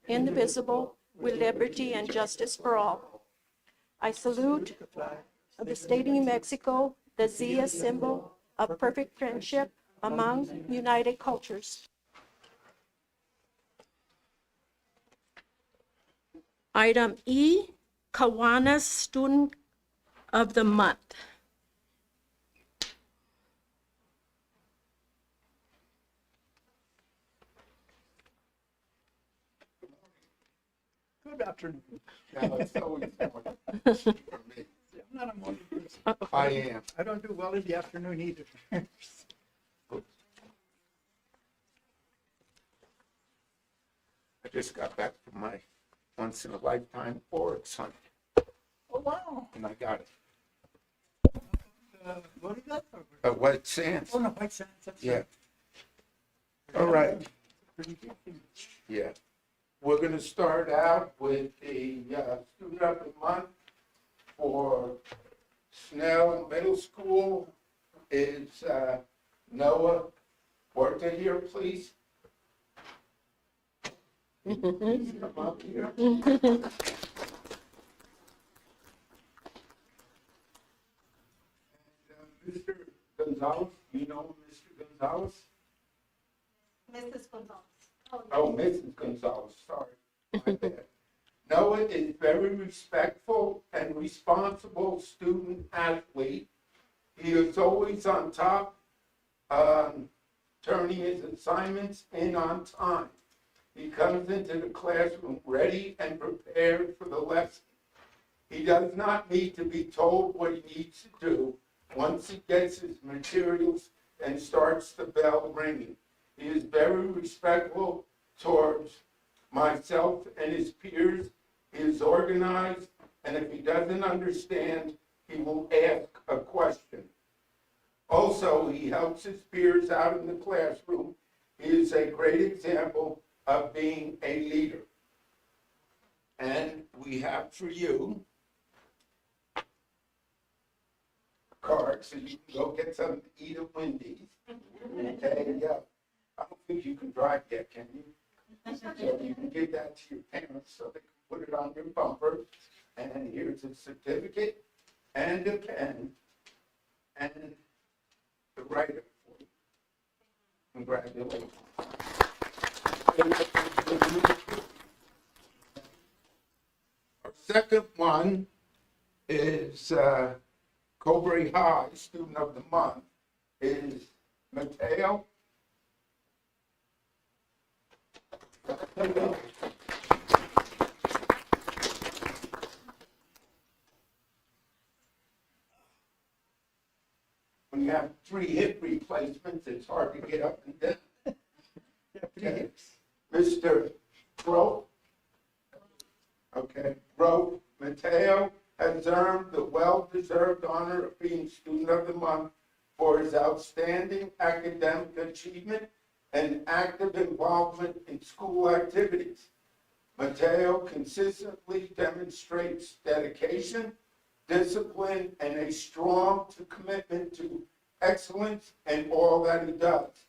indivisible, with liberty and justice for all. I salute the state of New Mexico, the Z as symbol of perfect friendship among united cultures. Item E, Kiwanis Student of the Month. Good afternoon. No, it's always morning for me. I'm not a morning person. I am. I don't do well in the afternoon either. I just got back from my once-in-a-lifetime oryx hunt, Oh, wow. and I got it. What is that? A white sands. Oh, no, White Sands. That's Yeah. right. All right. Pretty good thing. Yeah. We're going to start out with the student of the month for Snell Middle School. Is Noah Huerta here, please? Please come up here. Mr. Gonzalez, you know Mr. Gonzalez? Mrs. Gonzalez. Oh, Mrs. Gonzalez, sorry. My bad. Noah is very respectful and responsible student athlete. He is always on top, turning his assignments in on time. He comes into the classroom ready and prepared for the lesson. He does not need to be told what he needs to do once he gets his materials and starts the bell ringing. He is very respectful towards myself and his peers. He is organized, and if he doesn't understand, he will ask a question. Also, he helps his peers out in the classroom. He is a great example of being a leader. And we have for you cards so you can go get something to eat at Wendy's. Okay, yeah. I don't think you can drive yet, can you? So you can give that to your parents so they can put it on your bumper. And here's a certificate and a pen and the writer for you. Congratulations. Our second one is Cobre High Student of the Month is Mateo. When you have 3 hip replacements, it's hard to get up and down. Yeah, pretty hips. Mr. Bro. Okay, Bro Mateo has earned the well-deserved honor of being Student of the Month for his outstanding academic achievement and active involvement in school activities. Mateo consistently demonstrates dedication, discipline, and a strong commitment to excellence in all that he does.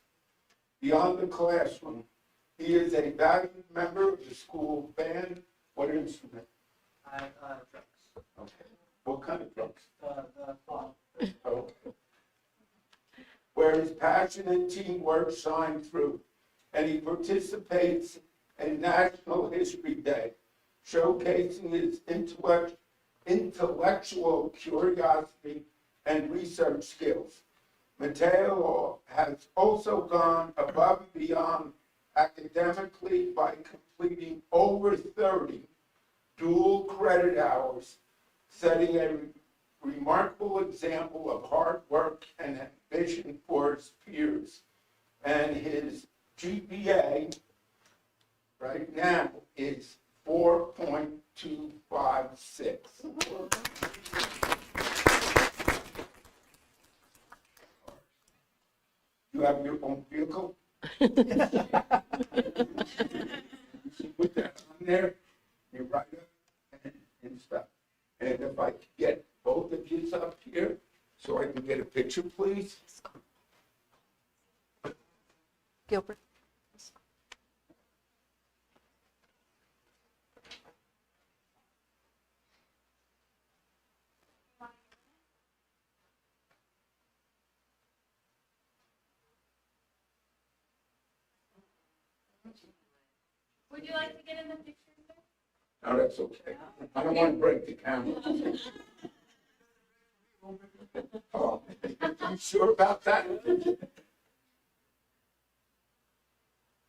Beyond the classroom, he is a valued member of the school band. What instrument? Trucks. Okay. What kind of trucks? The fall. Okay. Where his passion and teamwork shine through, and he participates in National History Day, showcasing his intellectual curiosity and research skills. Mateo has also gone above and beyond academically by completing over 30 dual credit hours, setting a remarkable example of hard work and ambition for his peers. And his GPA right now is 4.256. You have your own vehicle? You should put that on there, you write it and stuff. And if I could get both of you up here, so I can get a picture, please. Gilbert. Would you like to get in the picture, sir? No, that's okay. I don't want to break the camera. Oh, you sure about that?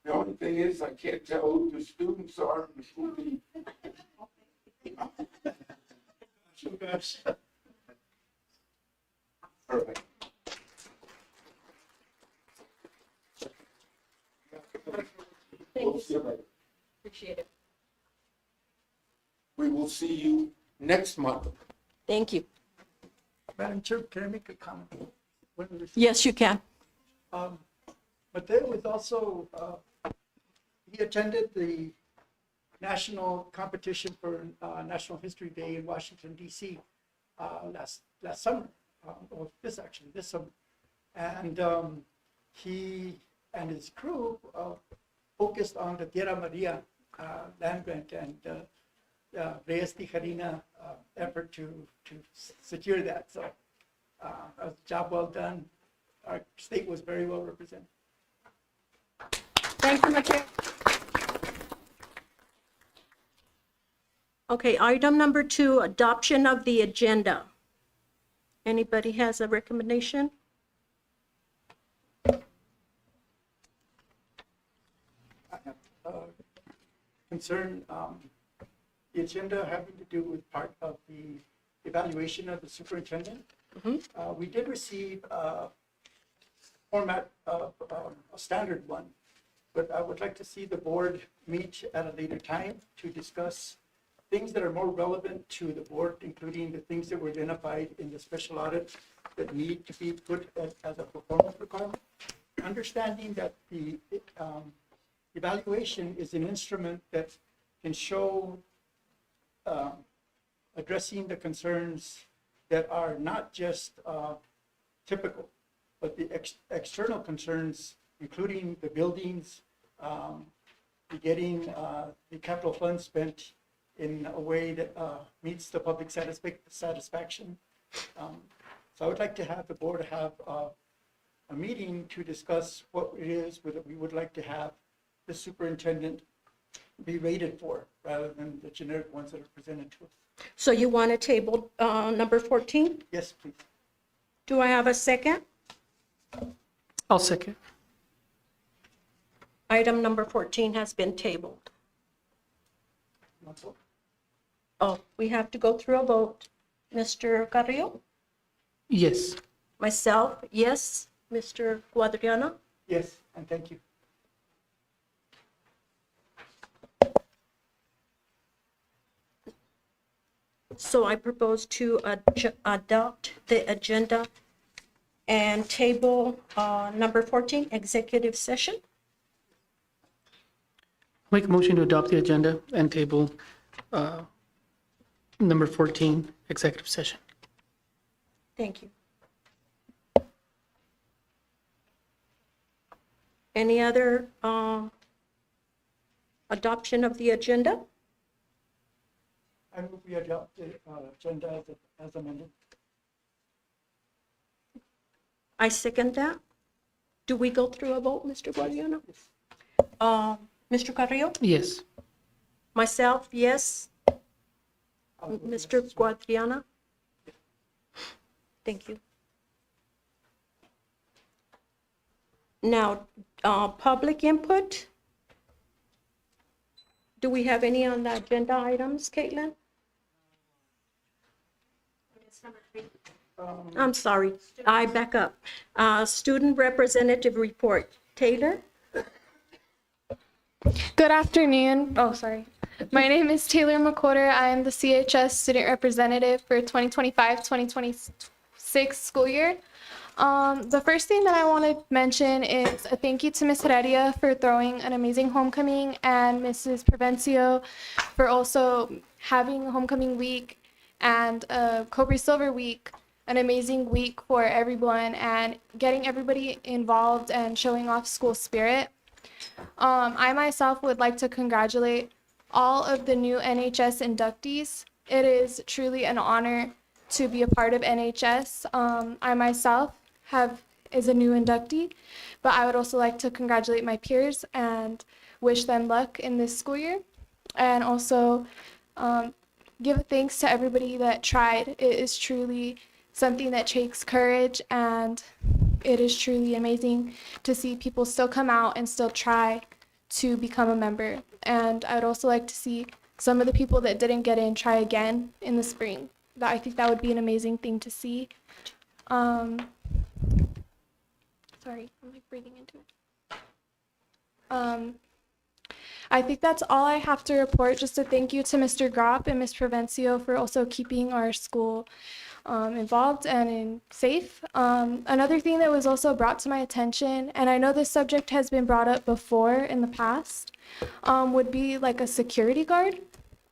The only thing is, I can't tell who the students are and who the. Oh, gosh. All right. We'll see you later. Appreciate it. We will see you next month. Thank you. Madam Chair, can I make a comment? When we- Yes, you can. Mateo was also, he attended the national competition for National History Day in Washington DC last summer, or this summer. And he and his crew focused on the Tierra Maria land grant and Reyes Tijarina effort to secure that. So a job well done. Our state was very well represented. Thank you, Mateo. Okay, item number 2, adoption of the agenda. Anybody has a recommendation? I have concern, the agenda having to do with part of the evaluation of the superintendent. We did receive a format of a standard one, but I would like to see the board meet at a later time to discuss things that are more relevant to the board, including the things that were identified in the special audit that need to be put as a performance requirement. Understanding that the evaluation is an instrument that can show addressing the concerns that are not just typical, but the external concerns, including the buildings, getting the capital funds spent in a way that meets the public satisfaction. So I would like to have the board have a meeting to discuss what it is that we would like to have the superintendent be rated for, rather than the generic ones that are presented to us. So you want to table number 14? Yes, please. Do I have a second? I'll second. Item number 14 has been tabled. Oh, we have to go through a vote. Mr. Carrillo? Yes. Myself, yes. Mr. Guadriano? Yes, and thank you. So I propose to adopt the agenda and table number 14, executive session. Make a motion to adopt the agenda and table number 14, executive session. Thank you. Any other adoption of the agenda? I move we adopt the agenda as amended. I second that. Do we go through a vote, Mr. Guadiana? Mr. Carrillo? Yes. Myself, yes. I'll vote yes Mr. as well. Guadiana? Thank you. Now, public input. Do we have any on the agenda items, Caitlin? It's number 3. I'm sorry, I back up. Student representative report. Taylor? Good afternoon. Oh, sorry. My name is Taylor McCorder. I am the CHS student representative for 2025-2026 school year. The first thing that I want to mention is a thank you to Ms. Heredia for throwing an amazing homecoming, and Mrs. Provencio for also having homecoming week and Cobre Silver week, an amazing week for everyone and getting everybody involved and showing off school spirit. I myself would like to congratulate all of the new NHS inductees. It is truly an honor to be a part of NHS. I myself is a new inductee, but I would also like to congratulate my peers, and wish them luck in this school year, and also give thanks to everybody that tried. It is truly something that takes courage, and it is truly amazing to see people still come out and still try to become a member. And I'd also like to see some of the people that didn't get in try again in the spring. I think that would be an amazing thing to see. Sorry, I'm like breathing into it. I think that's all I have to report. Just a thank you to Mr. Gropp and Ms. Provencio for also keeping our school involved and safe. Another thing that was also brought to my attention, and I know this subject has been brought up before in the past, would be like a security guard.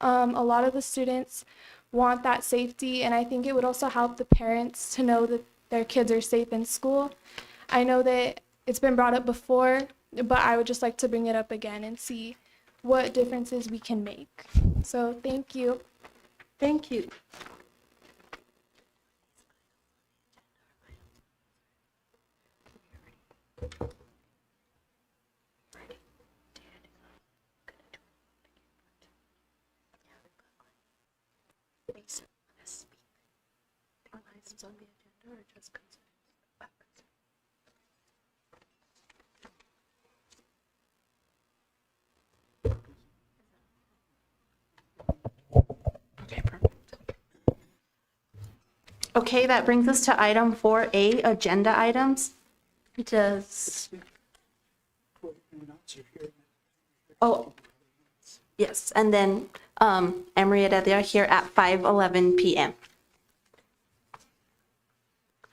A lot of the students want that safety, and I think it would also help the parents to know that their kids are safe in school. I know that it's been brought up before, but I would just like to bring it up again and see what differences we can make. So thank you. Thank you. Okay, that brings us to item 4A, agenda items. Does, oh, yes, and then Emery Heredia here at 5:11 p.m.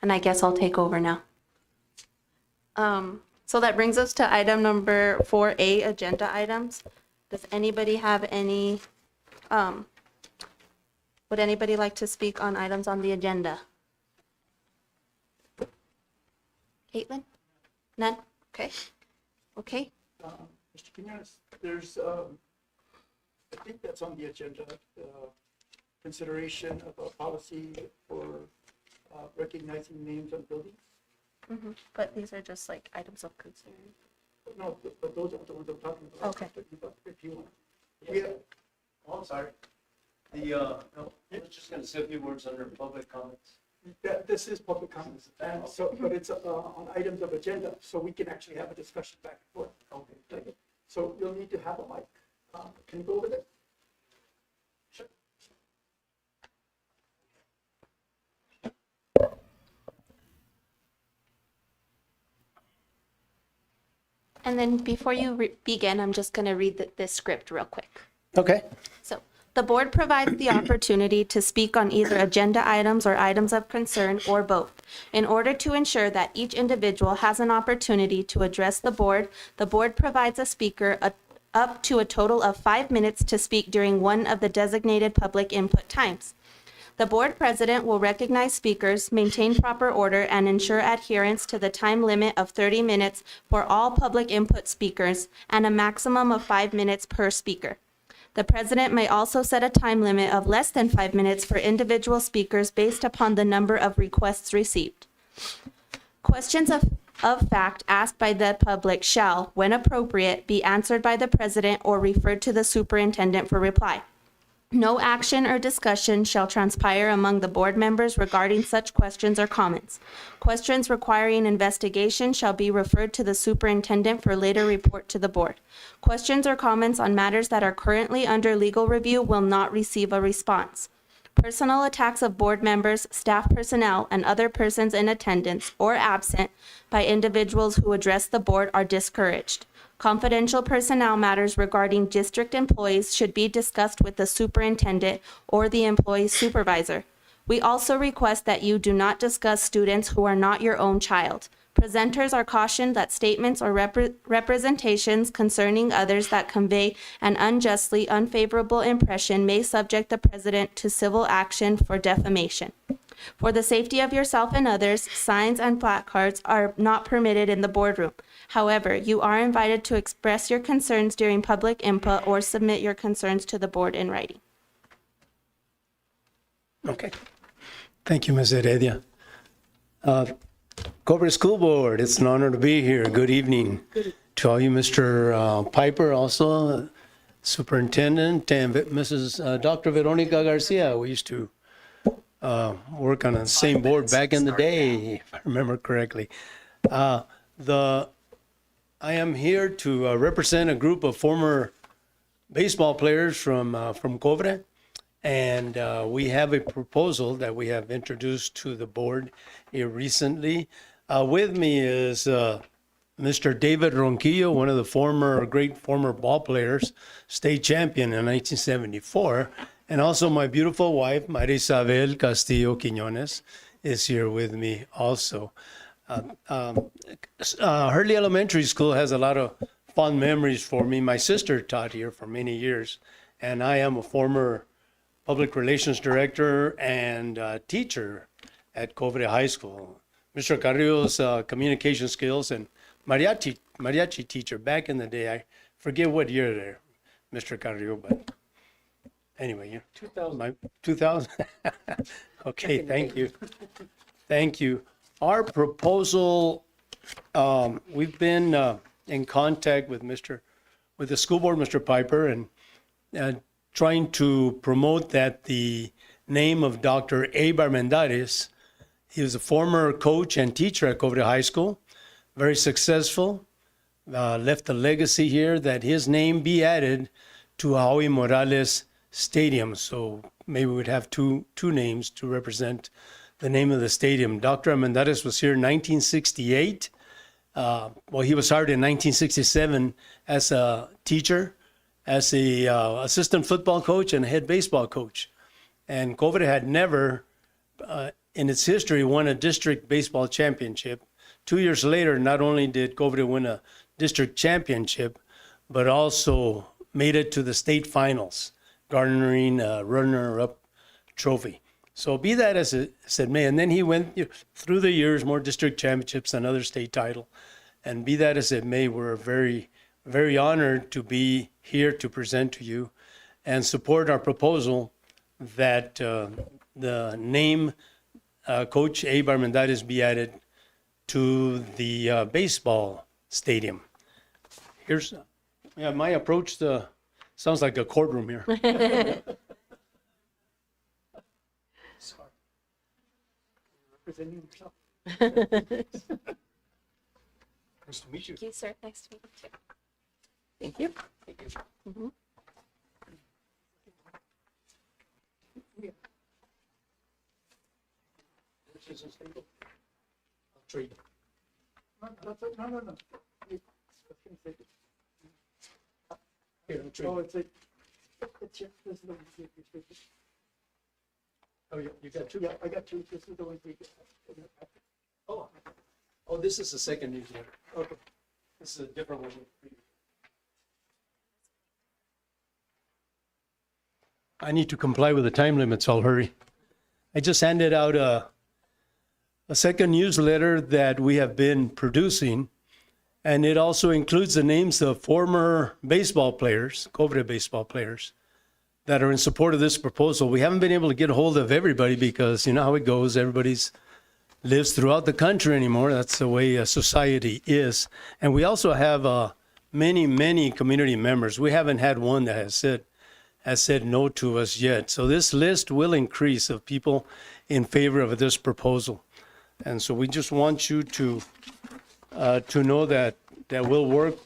And I guess I'll take over now. So that brings us to item number 4A, agenda items. Does anybody have any, would anybody like to speak on items on the agenda? Caitlin? None? Okay. Okay. Mr. Quinones, there's, I think that's on the agenda, consideration of a policy for recognizing names on buildings. But these are just like items of concern. No, but those are the ones I'm talking about. Okay. If you want. Yeah, Oh, I'm sorry. No, I was just gonna say a few words under public comments. this is public comments, and so, but it's on items of agenda, so we can actually have a discussion back and forth. Okay. So you'll need to have a mic. Can you go over there? Sure. And then before you begin, I'm just going to read this script real quick. Okay. So, the board provides the opportunity to speak on either agenda items or items of concern or both. In order to ensure that each individual has an opportunity to address the board provides a speaker up to a total of 5 minutes to speak during one of the designated public input times. The board president will recognize speakers, maintain proper order, and ensure adherence to the time limit of 30 minutes for all public input speakers and a maximum of 5 minutes per speaker. The president may also set a time limit of less than 5 minutes for individual speakers based upon the number of requests received. Questions of fact asked by the public shall, when appropriate, be answered by the president or referred to the superintendent for reply. No action or discussion shall transpire among the board members regarding such questions or comments. Questions requiring investigation shall be referred to the superintendent for later report to the board. Questions or comments on matters that are currently under legal review will not receive a response. Personal attacks of board members, staff personnel, and other persons in attendance or absent by individuals who address the board are discouraged. Confidential personnel matters regarding district employees should be discussed with the superintendent or the employee supervisor. We also request that you do not discuss students who are not your own child. Presenters are cautioned that statements or representations concerning others that convey an unjustly unfavorable impression may subject the president to civil action for defamation. For the safety of yourself and others, signs and placards are not permitted in the boardroom. However, you are invited to express your concerns during public input or submit your concerns to the board in writing. Okay. Thank you, Ms. Heredia. Cobre School Board, it's an honor to be here. Good evening. to all you, Mr. Piper, also Superintendent, and Mrs. Dr. Veronica Garcia. We used to work on the same board back in the day, if I remember correctly. I am here to represent a group of former baseball players from Cobre, and we have a proposal that we have introduced to the board here recently. With me is Mr. David Ronquillo, one of the great former ball players, state champion in 1974, and also my beautiful wife, Maria Isabel Castillo Quiñones, is here with me also. Hurley Elementary School has a lot of fond memories for me. My sister taught here for many years, and I am a former public relations director and teacher at Cobre High School. Mr. Carrillo's communication skills and mariachi teacher back in the day. I forget what year there, Mr. Carrillo, but anyway, yeah. 2000. 2000. Okay, thank you. Thank you. Our proposal, we've been in contact with the school board, Mr. Piper, and trying to promote that the name of Dr. Abe Armendariz. He was a former coach and teacher at Cobre High School, very successful, left a legacy here that his name be added to Howie Morales Stadium. So maybe we'd have two names to represent the name of the stadium. Dr. Armendariz was here in 1968. Well, he was hired in 1967 as a teacher, as a assistant football coach and head baseball coach. And Cobre had never, in its history, won a district baseball championship. 2 years later, not only did Cobre win a district championship, but also made it to the state finals, garnering a runner-up trophy. So be that as it may, and then he went through the years, more district championships, another state title. And be that as it may, we're very, very honored to be here to present to you and support our proposal that the name Coach Abe Armendariz be added to the baseball stadium. Here's, my approach sounds like a courtroom here. Sorry. Representing yourself. Nice to meet you. Thank you, sir. Nice to meet you too. Thank you. Trade. No. Here, I'll trade. Oh, it's here. This is the one. Oh, you got two? Yeah, I got two. This is the one. Oh, this is the second newsletter. Okay. This is a different one. I need to comply with the time limits. I'll hurry. I just handed out a second newsletter that we have been producing, and it also includes the names of former baseball players, Cobre baseball players, that are in support of this proposal. We haven't been able to get a hold of everybody because you know how it goes. Everybody's lives throughout the country anymore. That's the way society is. And we also have many community members. We haven't had one that has said no to us yet. So this list will increase of people in favor of this proposal. And so we just want you to know that we'll work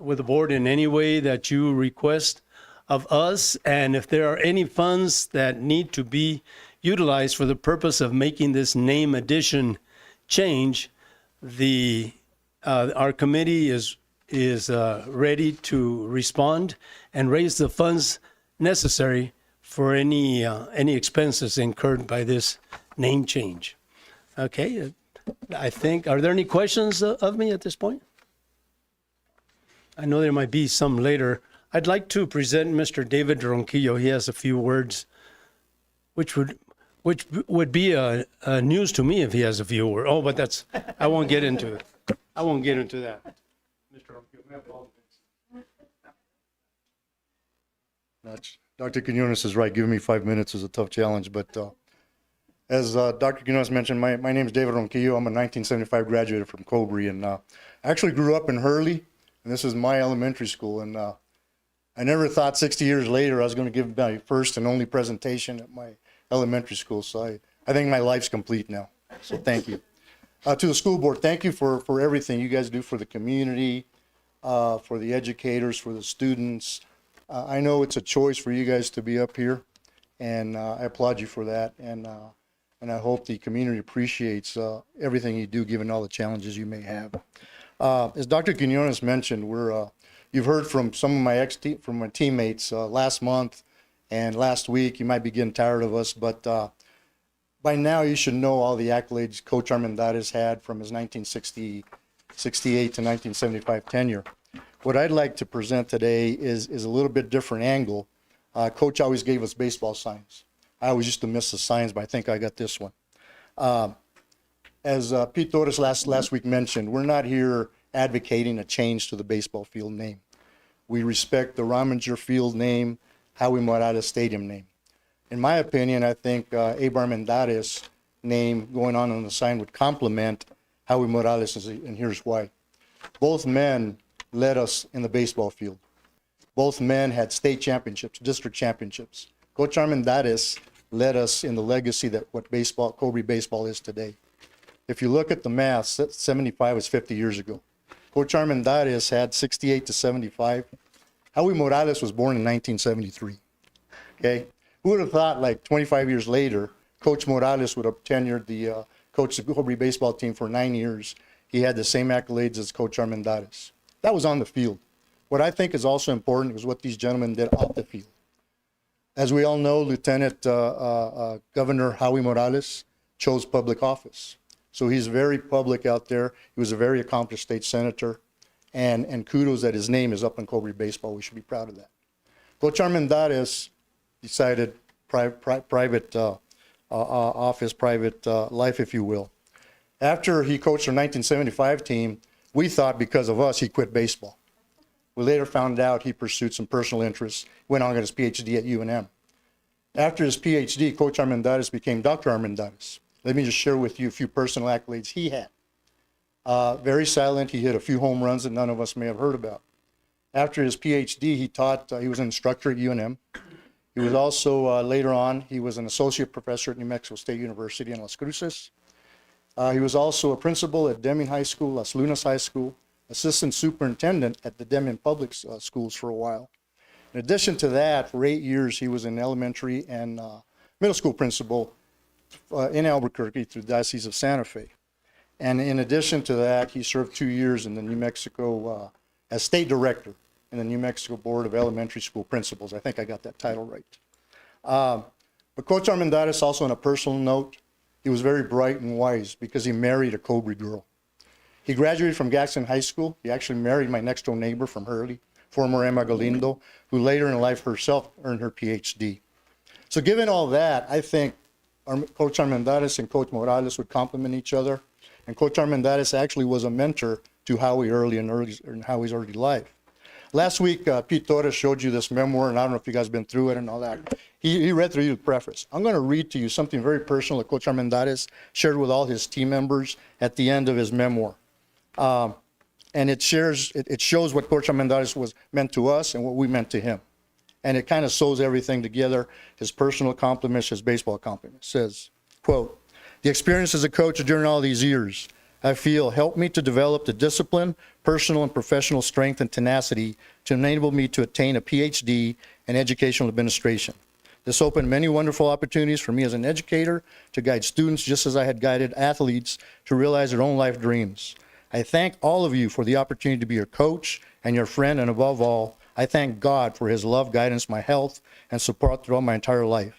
with the board in any way that you request of us. And if there are any funds that need to be utilized for the purpose of making this name addition change, our committee is ready to respond and raise the funds necessary for any expenses incurred by this name change. Okay, I think, are there any questions of me at this point? I know there might be some later. I'd like to present Mr. David Ronquillo. He has a few words, which would be a news to me if he has a few words. Oh, but I won't get into it. I won't get into that. Mr. Ronquillo. Dr. Quinones is right. Giving me 5 minutes is a tough challenge, but As Dr. Quinones mentioned, my name is David Ronquillo. I'm a 1975 graduate from Cobre, and I actually grew up in Hurley, and this is my elementary school. And I never thought 60 years later I was going to give my first and only presentation at my elementary school. So I think my life's complete now. So thank you. To the school board, thank you for everything you guys do for the community, for the educators, for the students. I know it's a choice for you guys to be up here, and I applaud you for that. And I hope the community appreciates everything you do, given all the challenges you may have. As Dr. Quinones mentioned, you've heard from some of my teammates last month and last week. You might be getting tired of us, but by now you should know all the accolades Coach Armendariz had from his 1968 to 1975 tenure. What I'd like to present today is a little bit different angle. Coach always gave us baseball signs. I always used to miss the signs, but I think I got this one. As Pete Torres last week mentioned, we're not here advocating a change to the baseball field name. We respect the Rominger Field name, Howie Morales Stadium name. In my opinion, I think Abe Armendariz name going on the sign would complement Howie Morales, and here's why. Both men led us in the baseball field. Both men had state championships, district championships. Coach Armendariz led us in the legacy that what Cobre baseball is today. If you look at the math, 75 was 50 years ago. Coach Armendariz had 68 to 75. Howie Morales was born in 1973. Okay? Who would have thought, like 25 years later, Coach Morales would have tenured the coach of the Cobre baseball team for 9 years. He had the same accolades as Coach Armendariz. That was on the field. What I think is also important was what these gentlemen did off the field. As we all know, Lieutenant Governor Howie Morales chose public office. So he's very public out there. He was a very accomplished state senator. And kudos that his name is up in Cobre baseball. We should be proud of that. Coach Armendariz decided private office, private life, if you will. After he coached our 1975 team, we thought because of us, he quit baseball. We later found out he pursued some personal interests, went on to get his PhD at UNM. After his PhD, Coach Armendariz became Dr. Armendariz. Let me just share with you a few personal accolades he had. Very silent, he hit a few home runs that none of us may have heard about. After his PhD, he was an instructor at UNM. He was also, later on, he was an associate professor at New Mexico State University in Las Cruces. He was also a principal at Deming High School, Las Lunas High School, assistant superintendent at the Deming Public Schools for a while. In addition to that, for 8 years, he was an elementary and middle school principal in Albuquerque through the Diocese of Santa Fe. And in addition to that, he served 2 years in the New Mexico, as state director in the New Mexico Board of Elementary School Principals. I think I got that title right. But Coach Armendariz, also on a personal note, he was very bright and wise because he married a Cobre girl. He graduated from Gadsden High School. He actually married my next door neighbor from Hurley, former Emma Galindo, who later in life herself earned her PhD. So given all that, I think Coach Armendariz and Coach Morales would complement each other. And Coach Armendariz actually was a mentor to Howie in Howie's early life. Last week, Pete Torres showed you this memoir, and I don't know if you guys have been through it and all that. He read through the preface. I'm going to read to you something very personal that Coach Armendariz shared with all his team members at the end of his memoir. And it shows what Coach Armendariz was meant to us and what we meant to him. And it kind of sews everything together, his personal compliments, his baseball compliments. It says, quote, "The experience as a coach during all these years, I feel, helped me to develop the discipline, personal and professional strength and tenacity to enable me to attain a PhD in educational administration. This opened many wonderful opportunities for me as an educator to guide students just as I had guided athletes to realize their own life dreams. I thank all of you for the opportunity to be your coach and your friend, and above all, I thank God for his love, guidance, my health, and support throughout my entire life.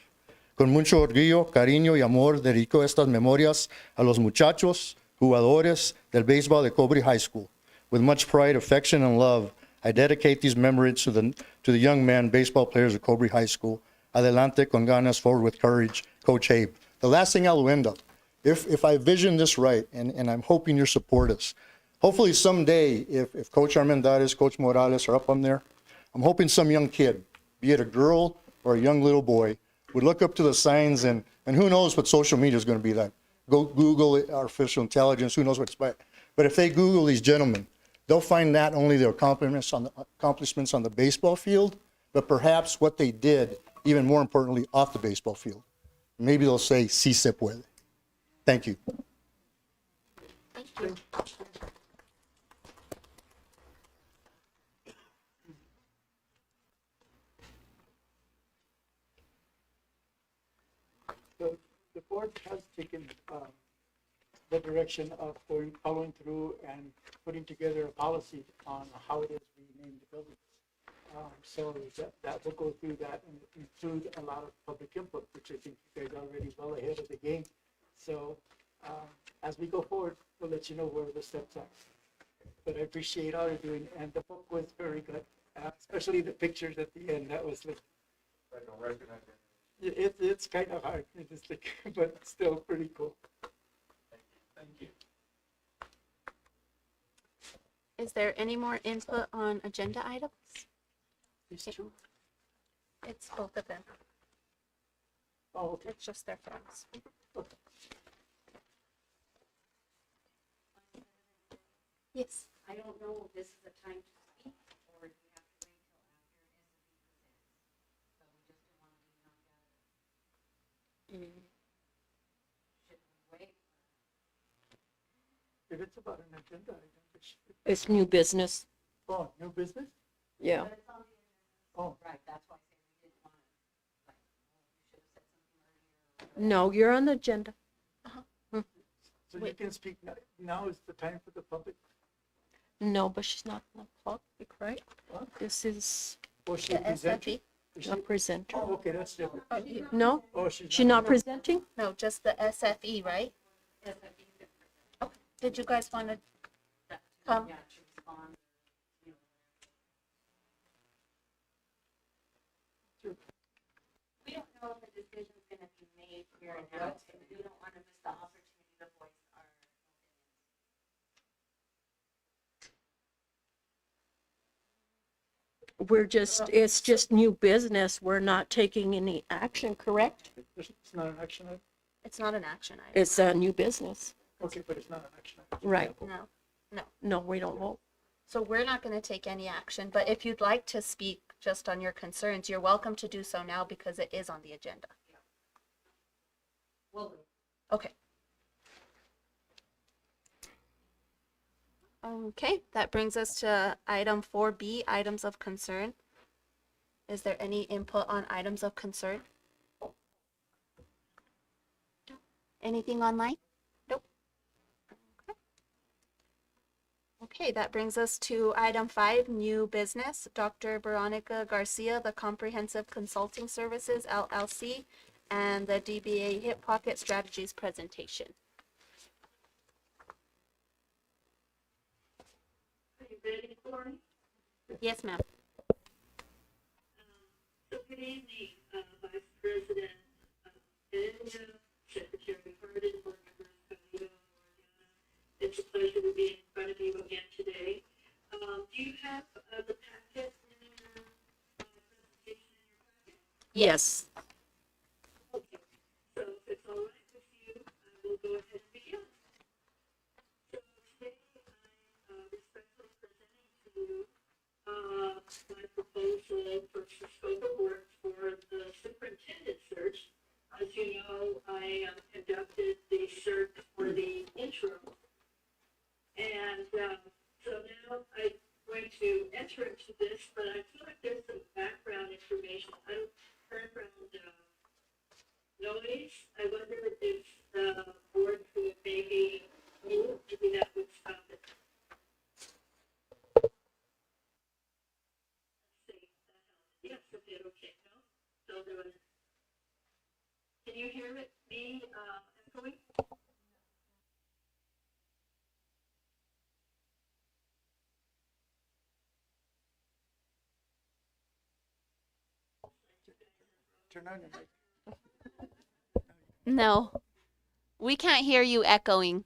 Con mucho orgullo, cariño y amor dedico estas memorias a los muchachos, jugadores del béisbol de Cobre High School. With much pride, affection, and love, I dedicate these memories to the young men, baseball players of Cobre High School. Adelante con ganas, forward with courage, Coach Abe." The last thing I'll end up, if I vision this right, and I'm hoping you support us, hopefully someday, if Coach Armendariz, Coach Morales are up on there, I'm hoping some young kid, be it a girl or a young little boy, would look up to the signs, and who knows what social media is going to be like. Go Google it, artificial intelligence, who knows what's by. But if they Google these gentlemen, they'll find not only their accomplishments on the baseball field, but perhaps what they did, even more importantly, off the baseball field. Maybe they'll say, "Sí se puede." Thank you. The board has taken the direction of following through and putting together a policy on how it is we name the buildings. So that will go through that and include a lot of public input, which I think you guys are already well ahead of the game. So as we go forward, we'll let you know where the steps are. But I appreciate all you're doing, and the book was very good, especially the pictures at the end. That was like, I don't recognize it. it's kind of hard, it's like, but still pretty cool. Thank you. Is there any more input on agenda items? These two? It's both of them. Oh, okay. It's just their phones. Yes. I don't know if this is the time to speak, or do we have to wait till after SFE presents? So we just don't want to be knocked out. Should we wait? If it's about an agenda item, it should. It's new business. Oh, new business? Yeah. But it's on the agenda. Oh, Right, that's why I said we didn't want to, like, you should have said something earlier. No, you're on the agenda. so you can speak now. Now is the time for the public. No, but she's not on the public, right? What? This is Or she The present? SFE? Is she- a presenter. Oh, okay, that's different. No, Oh, she's she's not presenting? No, just the SFE, right? Okay. Did you guys want to come? Yeah, to respond. We don't know if the decision's gonna be made here and now, and we don't want to miss the opportunity to voice our It's just new business. We're not taking any action, correct? It's not an action item? It's not an action item. It's a new business. Okay, but it's not an action item. Right. No. No, we don't vote. So we're not going to take any action, but if you'd like to speak just on your concerns, you're welcome to do so now because it is on the agenda. Will do. Okay. Okay, that brings us to item 4B, items of concern. Is there any input on items of concern? Anything online? Nope. Okay. Okay, that brings us to item 5, new business. Dr. Veronica Garcia, the Comprehensive Consulting Services, LLC, and the DBA Hip Pocket Strategies presentation. Are you ready for me? Yes, ma'am. So good evening, Vice President Daniel, Secretary Hardin, Board Members Camilo and Mariana. It's a pleasure to be in front of you again today. Do you have the packet in your presentation in your packet? Yes. Okay, so if it's all right with you, I will go ahead and begin. So today I'm respectfully presenting to you my proposal for the scope of work for the superintendent search. As you know, I conducted the search for the interim. And so now I'm going to enter into this, but I feel like there's some background information, background noise. I wonder if the board could maybe mute, maybe that would stop it. Yes, it did, okay, no, still doing it. Can you hear me, echoing? Turn on your mic. No, we can't hear you echoing.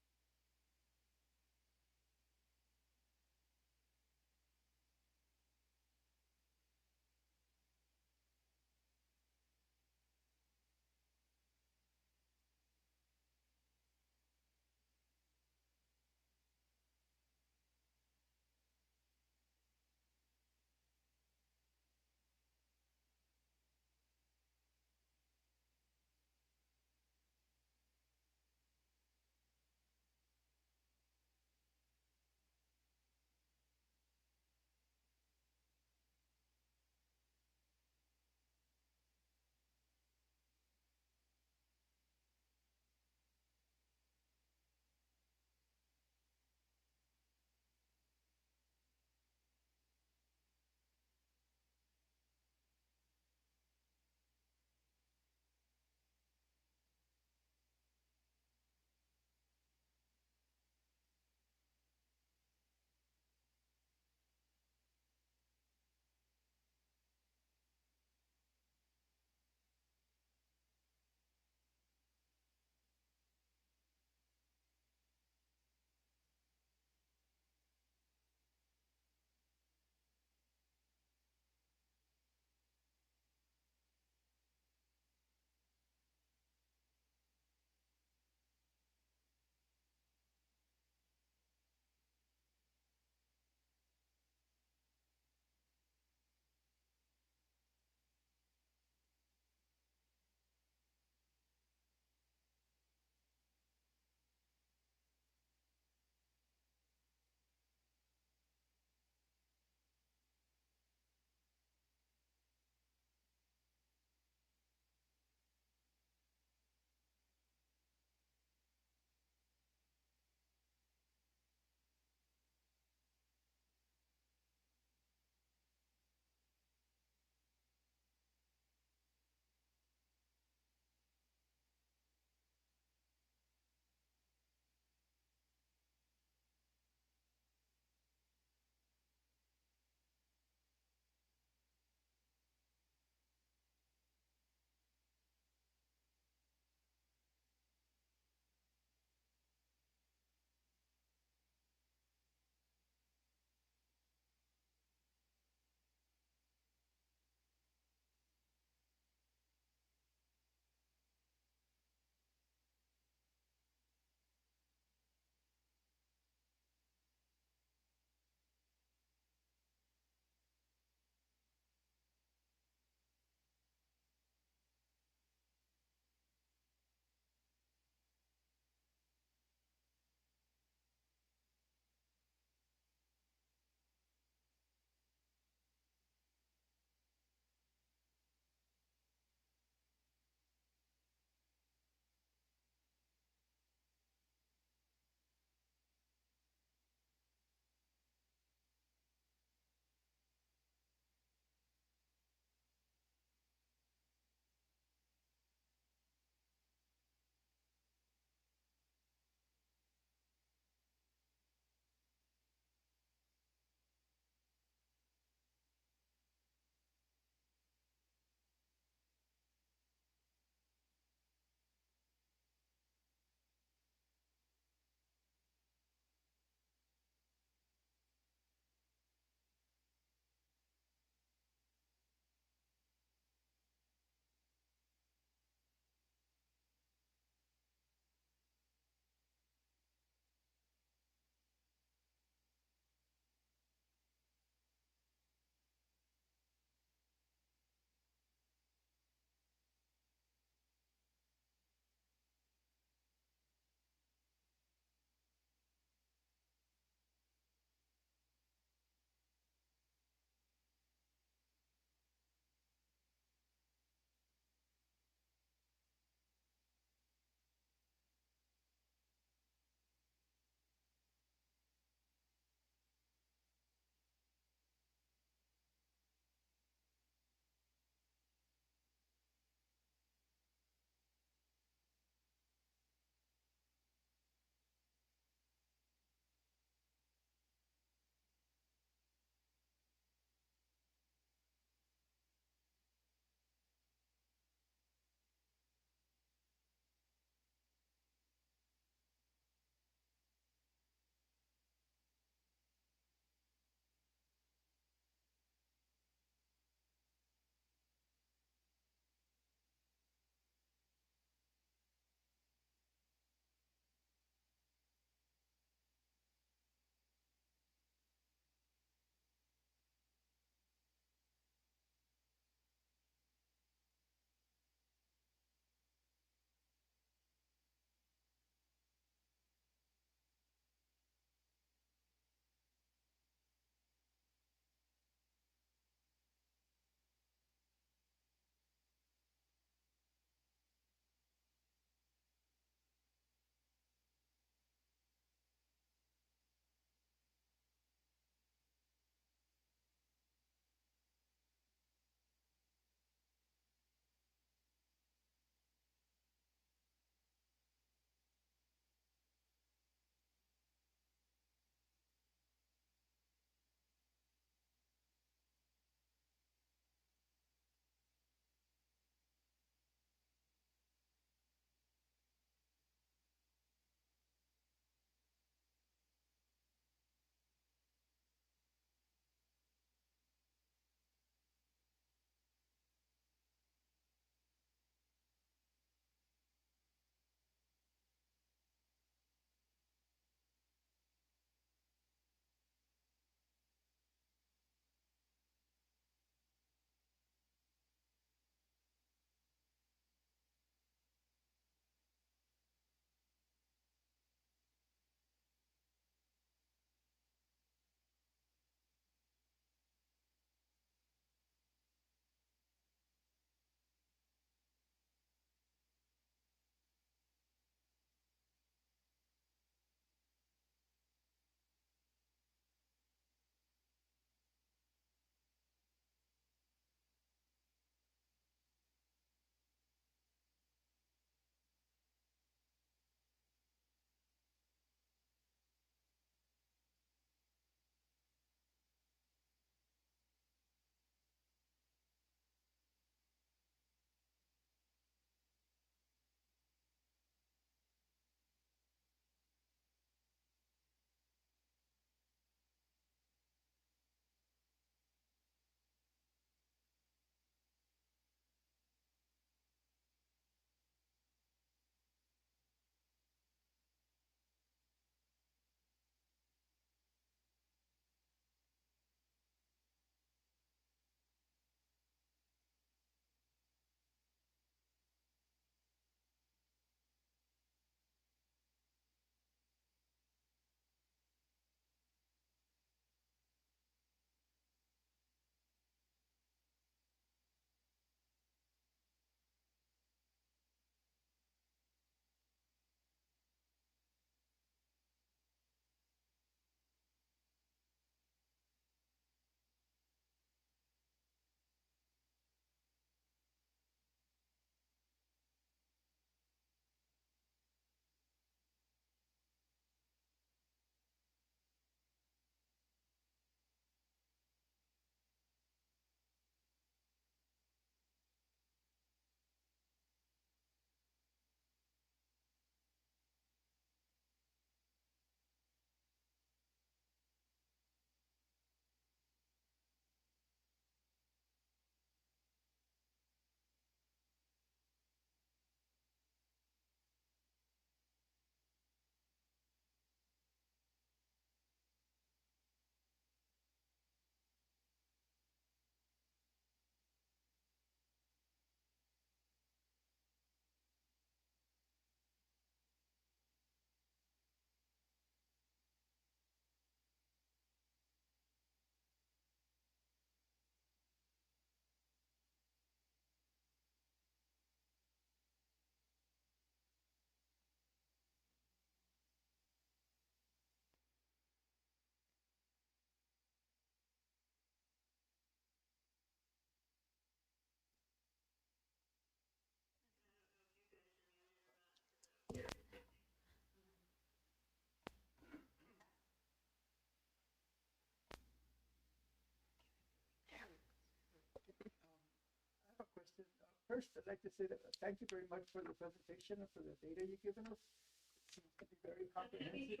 First, I'd like to say that thank you very much for the presentation and for the data you've given us. It seems to be very comprehensive.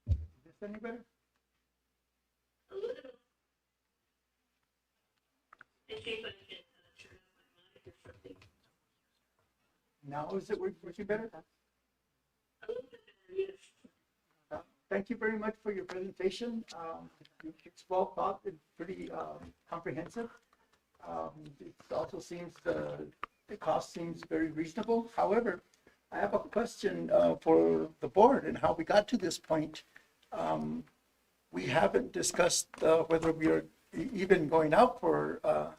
Is this any better? A little. I see if I can turn off my mic or something. Now is it working better? A little bit better, yes. Thank you very much for your presentation. It's well thought and pretty comprehensive. It also seems the cost seems very reasonable. However, I have a question for the board and how we got to this point. We haven't discussed whether we are even going out for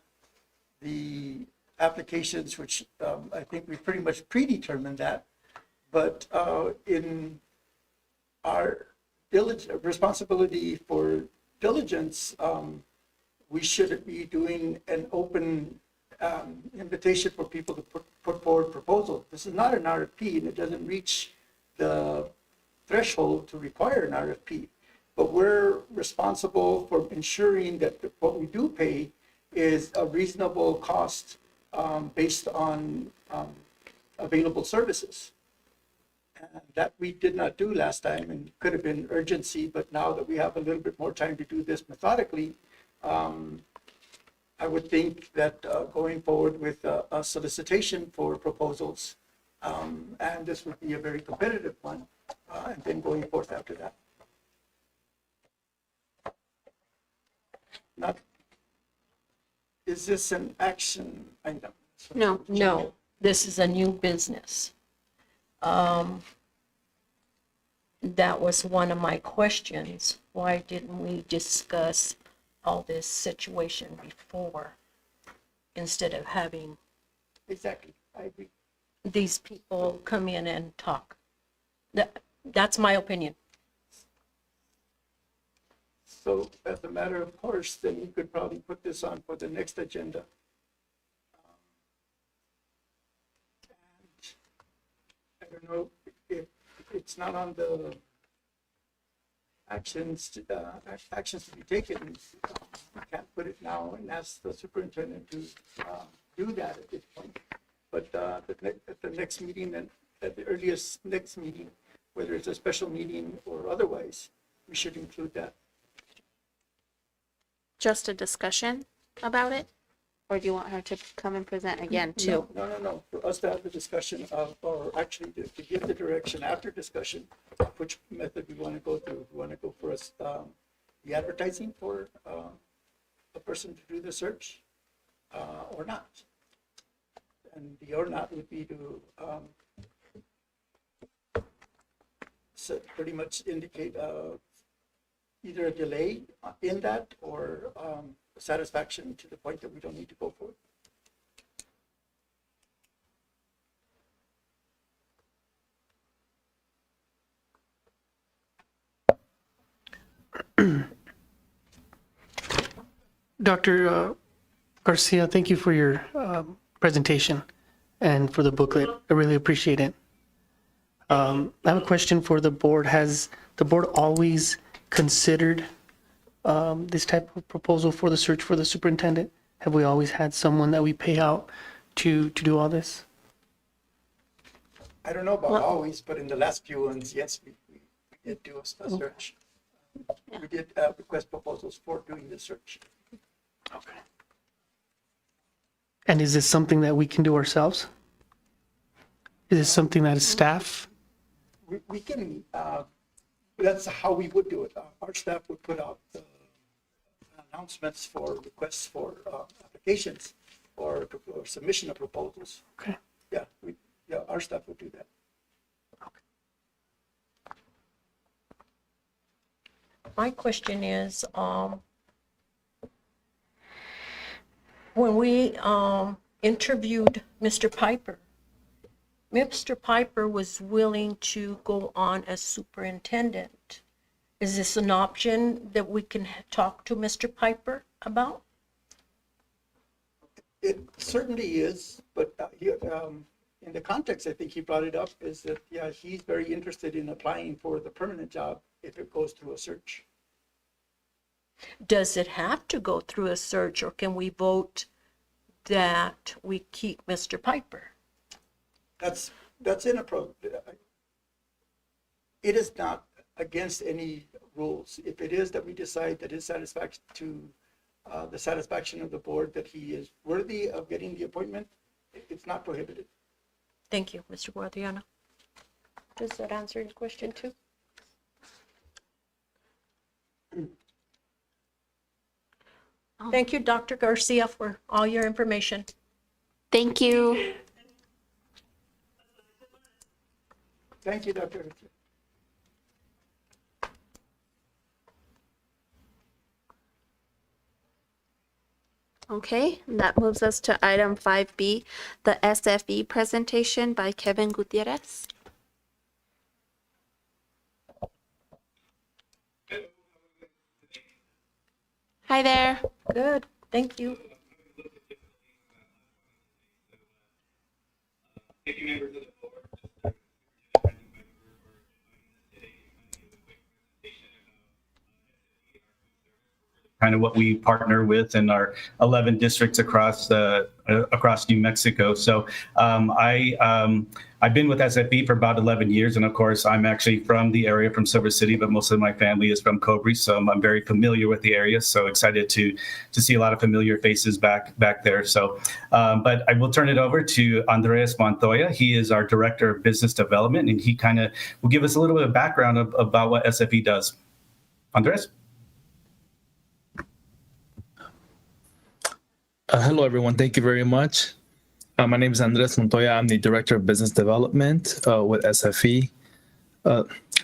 the applications, which I think we pretty much predetermined that. But in our responsibility for diligence, we should be doing an open invitation for people to put forward proposals. This is not an RFP, and it doesn't reach the threshold to require an RFP. But we're responsible for ensuring that what we do pay is a reasonable cost based on available services. And that we did not do last time, and could have been urgency, but now that we have a little bit more time to do this methodically, I would think that going forward with a solicitation for proposals, and this would be a very competitive one, and then going forth after that. Not, is this an action item? No, this is a new business. That was one of my questions. Why didn't we discuss all this situation before instead of having Exactly, I agree. these people come in and talk? That's my opinion. So as a matter of course, then you could probably put this on for the next agenda. And I don't know if it's not on the actions to be taken. We can't put it now and ask the superintendent to do that at this point. But at the next meeting, and at the earliest next meeting, whether it's a special meeting or otherwise, we should include that. Just a discussion about it? Or do you want her to come and present again too? No. For us to have the discussion of, or actually to give the direction after discussion, of which method we want to go through. We want to go for us, the advertising for a person to do the search, or not. And the or not would be to pretty much indicate either a delay in that or satisfaction to the point that we don't need to go for it. Dr. Garcia, thank you for your presentation and for the booklet. I really appreciate it. I have a question for the board. Has the board always considered this type of proposal for the search for the superintendent? Have we always had someone that we pay out to do all this? I don't know about always, but in the last few ones, yes, we did do a search. We did request proposals for doing the search. Okay. And is this something that we can do ourselves? Is this something that is staff? We can, that's how we would do it. Our staff would put out announcements for requests for applications or submission of proposals. Okay. Yeah, our staff would do that. My question is, when we interviewed Mr. Piper was willing to go on as superintendent. Is this an option that we can talk to Mr. Piper about? It certainly is, but in the context, I think he brought it up, is that, yeah, he's very interested in applying for the permanent job if it goes through a search. Does it have to go through a search, or can we vote that we keep Mr. Piper? That's inappropriate. It is not against any rules. If it is that we decide that his satisfaction to the satisfaction of the board that he is worthy of getting the appointment, it's not prohibited. Thank you, Mr. Guadiana. Does that answer your question too? Thank you, Dr. Garcia, for all your information. Thank you. Thank you, Dr. Okay, that moves us to item 5B, the SFE presentation by Kevin Gutierrez. Hi there. Good, thank you. Thank you, members of the board. Kind of what we partner with in our 11 districts across New Mexico. So I've been with SFE for about 11 years, and of course I'm actually from the area, from Silver City, but most of my family is from Cobre, so I'm very familiar with the area. So excited to see a lot of familiar faces back there. So, but I will turn it over to Andres Montoya. He is our Director of Business Development, and he kind of will give us a little bit of background about what SFE does. Andres? Hello, everyone. Thank you very much. My name is Andres Montoya. I'm the Director of Business Development with SFE.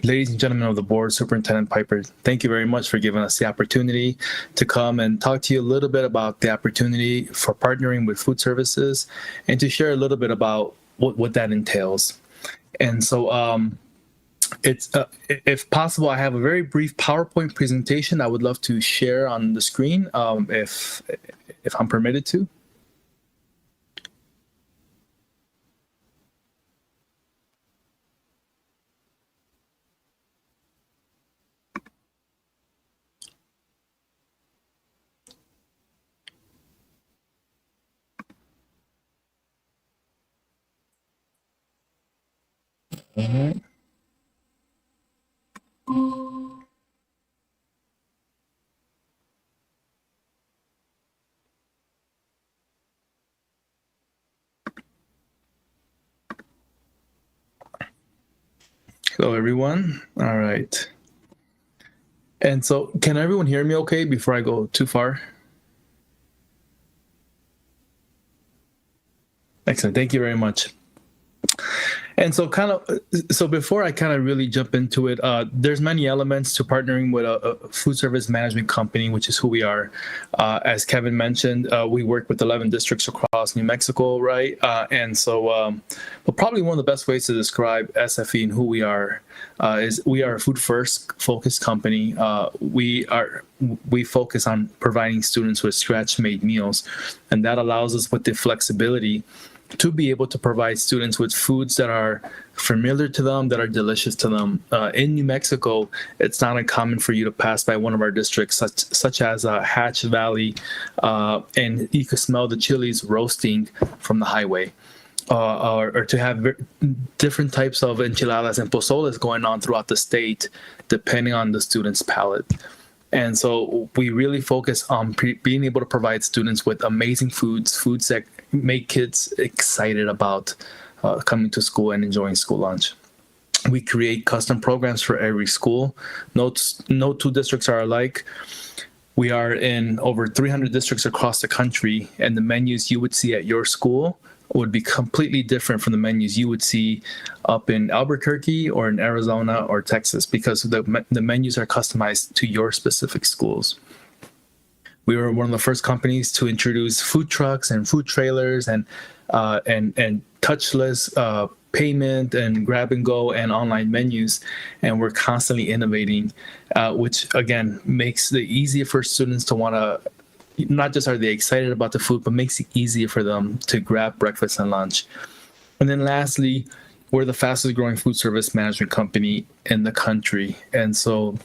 Ladies and gentlemen of the board, Superintendent Piper, thank you very much for giving us the opportunity to come and talk to you a little bit about the opportunity for partnering with food services and to share a little bit about what that entails. And so it's if possible, I have a very brief PowerPoint presentation I would love to share on the screen if I'm permitted to. All right. Hello, everyone. All right. And so can everyone hear me okay before I go too far? Excellent. Thank you very much. And so before I kind of really jump into it, there's many elements to partnering with a food service management company, which is who we are. As Kevin mentioned, we work with 11 districts across New Mexico, right? And so, but probably one of the best ways to describe SFE and who we are is we are a food first focused company. We focus on providing students with scratch made meals, and that allows us with the flexibility to be able to provide students with foods that are familiar to them, that are delicious to them. In New Mexico, it's not uncommon for you to pass by one of our districts, such as Hatch Valley, and you can smell the chilies roasting from the highway. Or to have different types of enchiladas and pozoles going on throughout the state, depending on the student's palate. And so we really focus on being able to provide students with amazing foods that make kids excited about coming to school and enjoying school lunch. We create custom programs for every school. No two districts are alike. We are in over 300 districts across the country, and the menus you would see at your school would be completely different from the menus you would see up in Albuquerque or in Arizona or Texas, because the menus are customized to your specific schools. We were one of the first companies to introduce food trucks and food trailers and touchless payment and grab and go and online menus, and we're constantly innovating, which again makes it easier for students to want to. Not just are they excited about the food, but makes it easier for them to grab breakfast and lunch. And then lastly, we're the fastest growing food service management company in the country. And so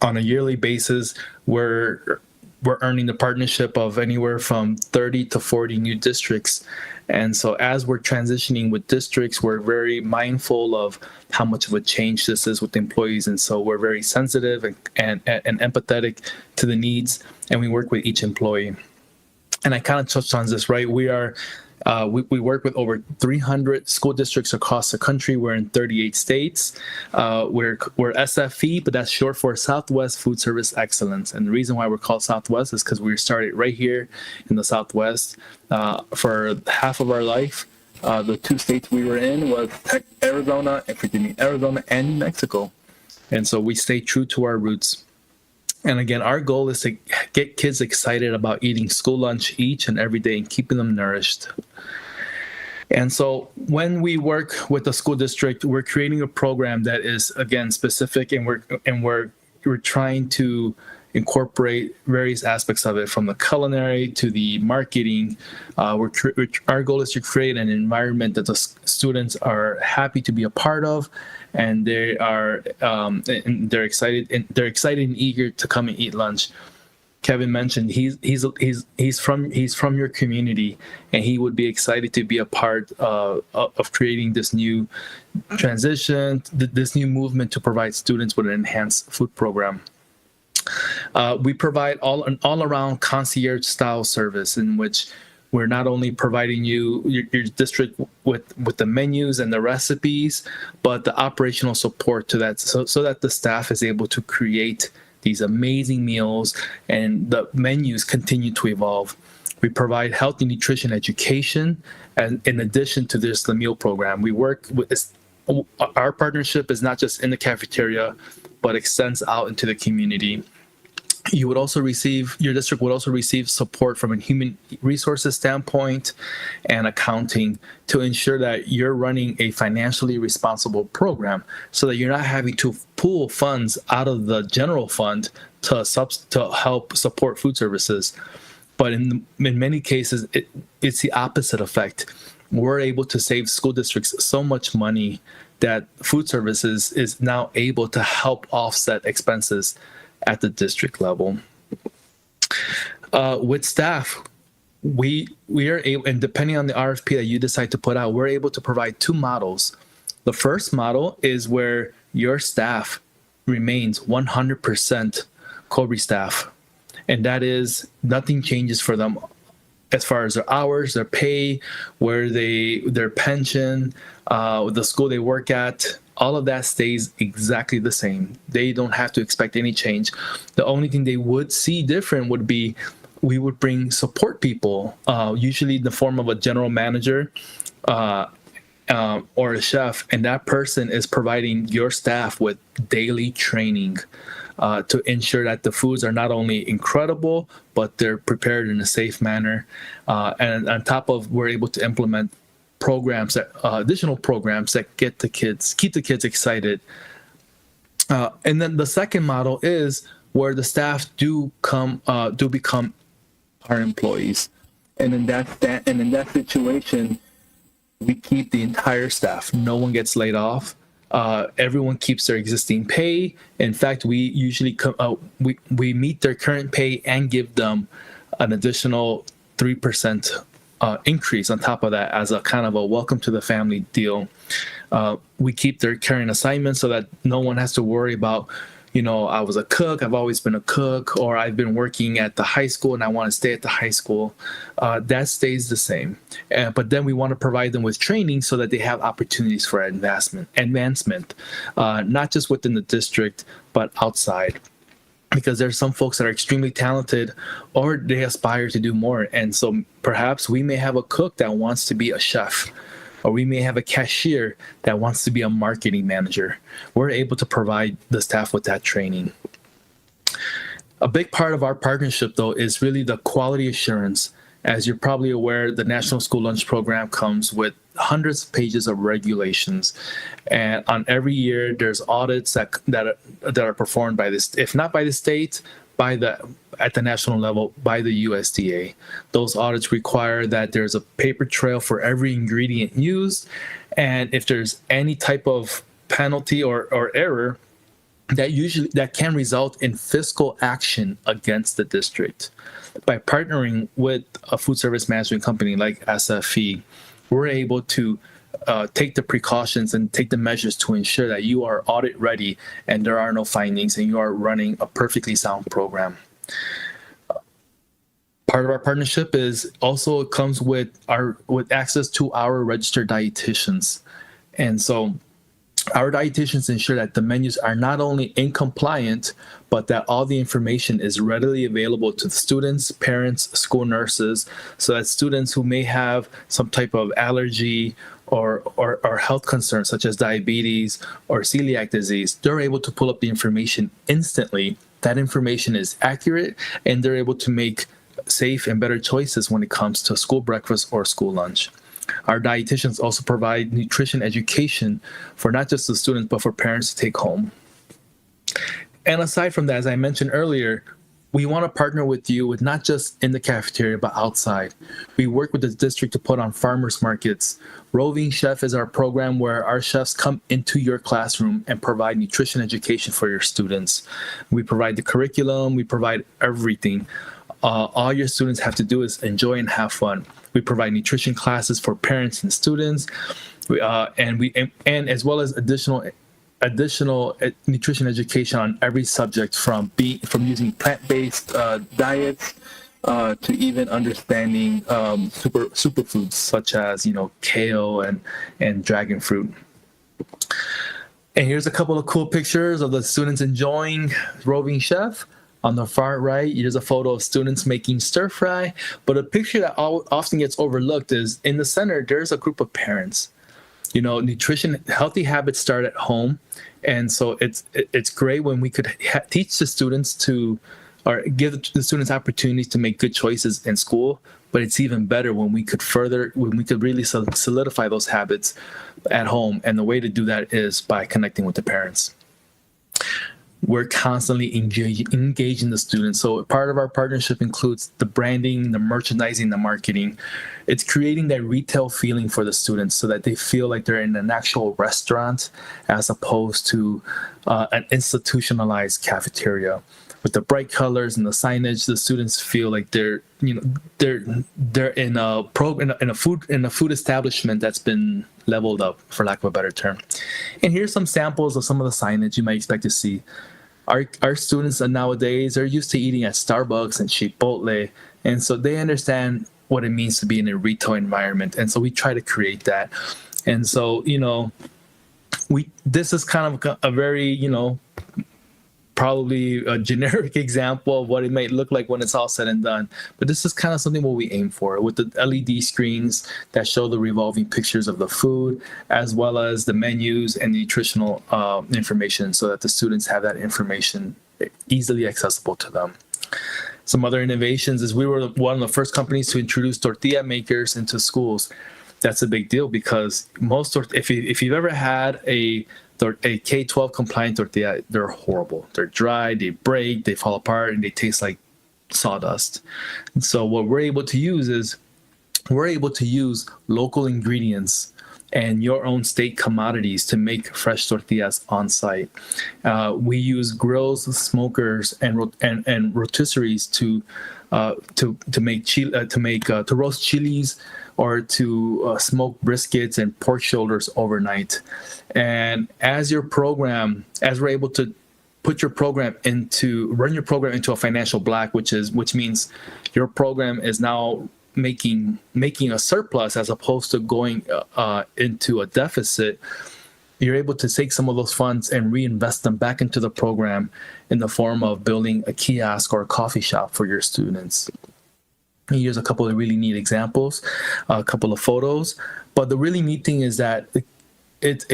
on a yearly basis, we're earning the partnership of anywhere from 30 to 40 new districts. And so as we're transitioning with districts, we're very mindful of how much of a change this is with employees. And so we're very sensitive and empathetic to the needs, and we work with each employee. And I kind of touched on this, right? We work with over 300 school districts across the country. We're in 38 states. We're SFE, but that's short for Southwest Food Service Excellence. And the reason why we're called Southwest is because we started right here in the Southwest. For half of our life, the 2 states we were in was Arizona and New Mexico. And so we stay true to our roots. And again, our goal is to get kids excited about eating school lunch each and every day and keeping them nourished. And so when we work with the school district, we're creating a program that is, again, specific, and we're trying to incorporate various aspects of it, from the culinary to the marketing. Our goal is to create an environment that the students are happy to be a part of, and they're excited and eager to come and eat lunch. Kevin mentioned he's from your community, and he would be excited to be a part of creating this new transition, this new movement to provide students with an enhanced food program. We provide an all-around concierge-style service in which we're not only providing your district with the menus and the recipes, but the operational support to that, so that the staff is able to create these amazing meals and the menus continue to evolve. We provide health and nutrition education, and in addition to this, the meal program. We work with our partnership is not just in the cafeteria, but extends out into the community. Your district would also receive support from a human resources standpoint and accounting to ensure that you're running a financially responsible program, so that you're not having to pull funds out of the general fund to help support food services. But in many cases, it's the opposite effect. We're able to save school districts so much money that food services is now able to help offset expenses at the district level. With staff, we are able, and depending on the RFP that you decide to put out, we're able to provide 2 models. The first model is where your staff remains 100% Cobre staff, and that is nothing changes for them as far as their hours, their pay, their pension, the school they work at. All of that stays exactly the same. They don't have to expect any change. The only thing they would see different would be we would bring support people, usually in the form of a general manager or a chef, and that person is providing your staff with daily training to ensure that the foods are not only incredible, but they're prepared in a safe manner. And on top of, we're able to implement additional programs that keep the kids excited. And then the second model is where the staff do become our employees, and in that situation, we keep the entire staff. No one gets laid off. Everyone keeps their existing pay. In fact, we usually we meet their current pay and give them an additional 3% increase on top of that as a kind of a welcome to the family deal. We keep their current assignments so that no one has to worry about, I was a cook, I've always been a cook, or I've been working at the high school and I want to stay at the high school. That stays the same. But then we want to provide them with training so that they have opportunities for advancement, not just within the district, but outside. Because there's some folks that are extremely talented, or they aspire to do more. And so perhaps we may have a cook that wants to be a chef, or we may have a cashier that wants to be a marketing manager. We're able to provide the staff with that training. A big part of our partnership, though, is really the quality assurance. As you're probably aware, the National School Lunch Program comes with hundreds of pages of regulations, and on every year there's audits that are performed by this, if not by the state, at the national level by the USDA. Those audits require that there's a paper trail for every ingredient used, and if there's any type of penalty or error, that can result in fiscal action against the district. By partnering with a food service management company like SFE, we're able to take the precautions and take the measures to ensure that you are audit ready and there are no findings and you are running a perfectly sound program. Part of our partnership is also comes with access to our registered dietitians. And so our dietitians ensure that the menus are not only in compliant, but that all the information is readily available to the students, parents, school nurses, so that students who may have some type of allergy or health concerns such as diabetes or celiac disease, they're able to pull up the information instantly. That information is accurate and they're able to make safe and better choices when it comes to school breakfast or school lunch. Our dietitians also provide nutrition education for not just the students, but for parents to take home. And aside from that, as I mentioned earlier, we want to partner with you with not just in the cafeteria, but outside. We work with the district to put on farmers markets. Roving Chef is our program where our chefs come into your classroom and provide nutrition education for your students. We provide the curriculum, we provide everything. All your students have to do is enjoy and have fun. We provide nutrition classes for parents and students, and as well as additional nutrition education on every subject, from using plant-based diets to even understanding superfoods such as kale and dragon fruit. And here's a couple of cool pictures of the students enjoying Roving Chef. On the far right, here's a photo of students making stir fry. But a picture that often gets overlooked is in the center, there's a group of parents. Nutrition, healthy habits start at home. And so it's great when we could teach the students or give the students opportunities to make good choices in school. But it's even better when we could really solidify those habits at home. And the way to do that is by connecting with the parents. We're constantly engaging the students. So part of our partnership includes the branding, the merchandising, the marketing. It's creating that retail feeling for the students so that they feel like they're in an actual restaurant as opposed to an institutionalized cafeteria. With the bright colors and the signage, the students feel like they're in a food establishment that's been leveled up, for lack of a better term. And here's some samples of some of the signage you might expect to see. Our students nowadays are used to eating at Starbucks and Chipotle, and so they understand what it means to be in a retail environment. And so we try to create that. And so this is kind of a very probably a generic example of what it might look like when it's all said and done. But this is kind of something what we aim for with the LED screens that show the revolving pictures of the food, as well as the menus and nutritional information so that the students have that information easily accessible to them. Some other innovations is we were one of the first companies to introduce tortilla makers into schools. That's a big deal because if you've ever had a K-12 compliant tortilla, they're horrible. They're dry, they break, they fall apart, and they taste like sawdust. And so what we're able to use is local ingredients and your own state commodities to make fresh tortillas on site. We use grills, smokers, and rotisseries to roast chilies or to smoke briskets and pork shoulders overnight. And as we're able to run your program into a financial black, which means your program is now making a surplus as opposed to going into a deficit, you're able to take some of those funds and reinvest them back into the program in the form of building a kiosk or a coffee shop for your students. Here's a couple of really neat examples, a couple of photos. But the really neat thing is that it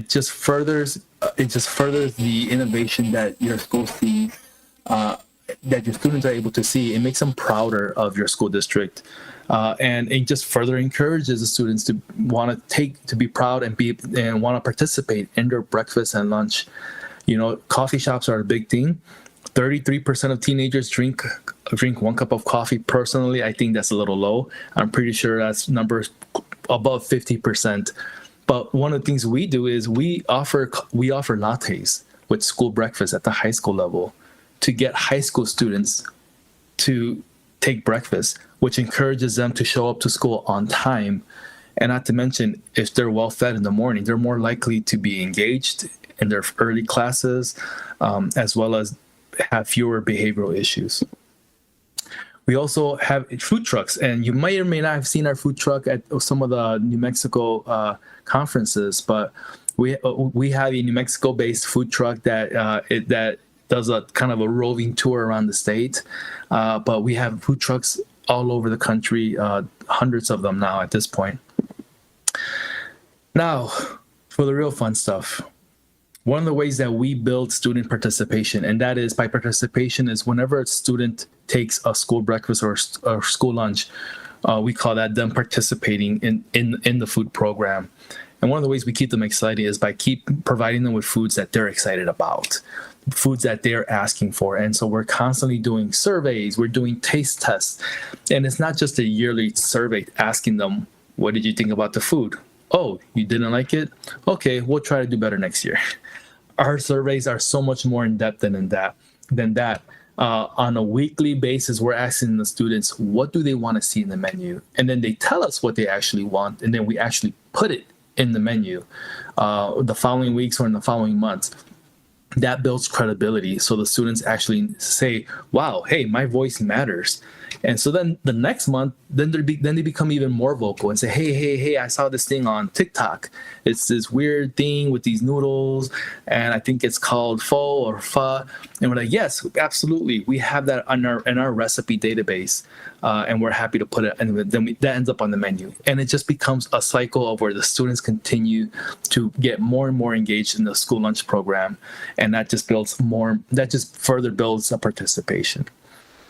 just furthers the innovation that your school sees, that your students are able to see. It makes them prouder of your school district, and it just further encourages the students to want to be proud and want to participate in their breakfast and lunch. Coffee shops are a big thing. 33% of teenagers drink 1 cup of coffee. Personally, I think that's a little low. I'm pretty sure that's numbers above 50%. But one of the things we do is we offer lattes. with school breakfast at the high school level to get high school students to take breakfast, which encourages them to show up to school on time. And not to mention, if they're well fed in the morning, they're more likely to be engaged in their early classes, as well as have fewer behavioral issues. We also have food trucks, and you may or may not have seen our food truck at some of the New Mexico conferences, but we have a New Mexico-based food truck that does a kind of a roving tour around the state. But we have food trucks all over the country, hundreds of them now at this point. Now, for the real fun stuff. One of the ways that we build student participation, and that is by participation, is whenever a student takes a school breakfast or school lunch, we call that them participating in the food program. And one of the ways we keep them excited is by keep providing them with foods that they're excited about, foods that they're asking for. And so we're constantly doing surveys, we're doing taste tests. And it's not just a yearly survey asking them, what did you think about the food? Oh, you didn't like it? Okay, we'll try to do better next year. Our surveys are so much more in depth than that. On a weekly basis, we're asking the students, what do they want to see in the menu? And then they tell us what they actually want, and then we actually put it in the menu the following weeks or in the following months. That builds credibility. So the students actually say, wow, hey, my voice matters. And so then the next month, then they become even more vocal and say, hey, I saw this thing on TikTok. It's this weird thing with these noodles, and I think it's called pho or pho. And we're like, yes, absolutely. We have that in our recipe database, and we're happy to put it, and then that ends up on the menu. And it just becomes a cycle of where the students continue to get more and more engaged in the school lunch program, and that just further builds a participation.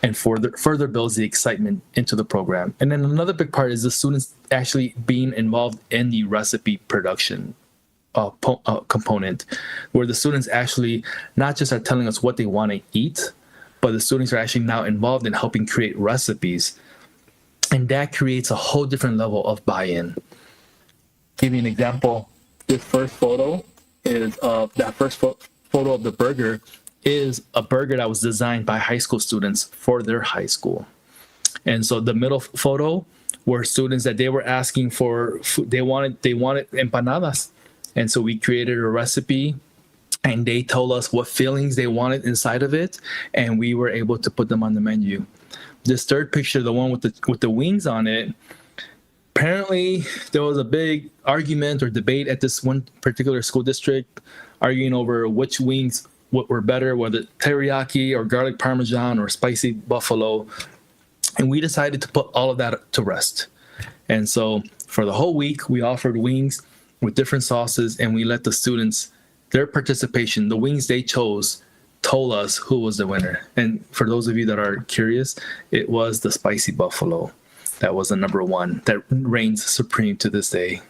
And further builds the excitement into the program. And then another big part is the students actually being involved in the recipe production component, where the students actually not just are telling us what they want to eat, but the students are actually now involved in helping create recipes. And that creates a whole different level of buy-in. Give you an example. This first photo is that first photo of the burger is a burger that was designed by high school students for their high school. And so the middle photo were students that they were asking for food. They wanted empanadas. And so we created a recipe, and they told us what fillings they wanted inside of it, and we were able to put them on the menu. This third picture, the one with the wings on it, apparently there was a big argument or debate at this one particular school district, arguing over which wings what were better, whether teriyaki or garlic parmesan or spicy buffalo. And we decided to put all of that to rest. And so for the whole week, we offered wings with different sauces, and we let the students, their participation, the wings they chose, told us who was the winner. And for those of you that are curious, it was the spicy buffalo. That was the number one that reigns supreme to this day.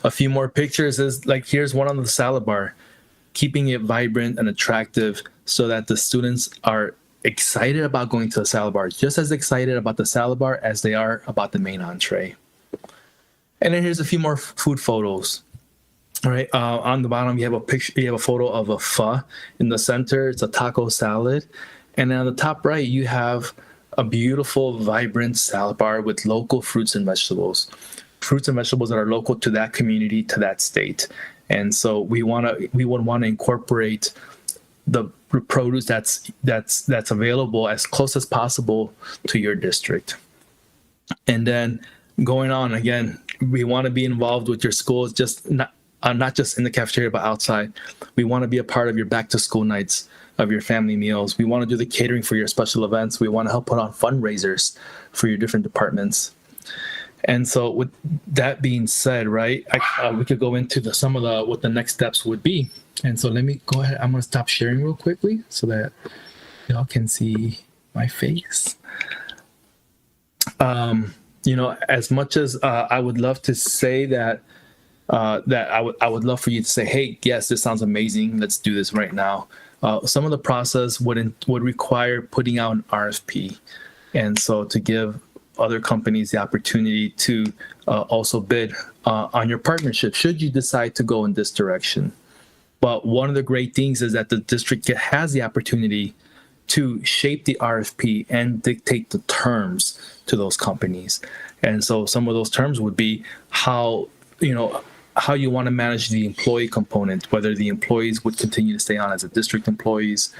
A few more pictures is like, here's one on the salad bar, keeping it vibrant and attractive so that the students are excited about going to the salad bar, just as excited about the salad bar as they are about the main entree. And then here's a few more food photos. All right, on the bottom you have a picture. You have a photo of a pho. In the center, it's a taco salad, and then on the top right you have a beautiful, vibrant salad bar with local fruits and vegetables that are local to that community, to that state. And so we would want to incorporate the produce that's available as close as possible to your district. And then going on again, we want to be involved with your schools, just not just in the cafeteria, but outside. We want to be a part of your back to school nights, of your family meals. We want to do the catering for your special events. We want to help put on fundraisers for your different departments. And so with that being said, right, we could go into what the next steps would be. And so let me go ahead. I'm going to stop sharing real quickly so that y'all can see my face. As much as I would love to say that I would love for you to say, hey, yes, this sounds amazing. Let's do this right now. Some of the process would require putting out an RFP. And so to give other companies the opportunity to also bid on your partnership, should you decide to go in this direction. But one of the great things is that the district has the opportunity to shape the RFP and dictate the terms to those companies. And so some of those terms would be how you want to manage the employee component, whether the employees would continue to stay on as a district employees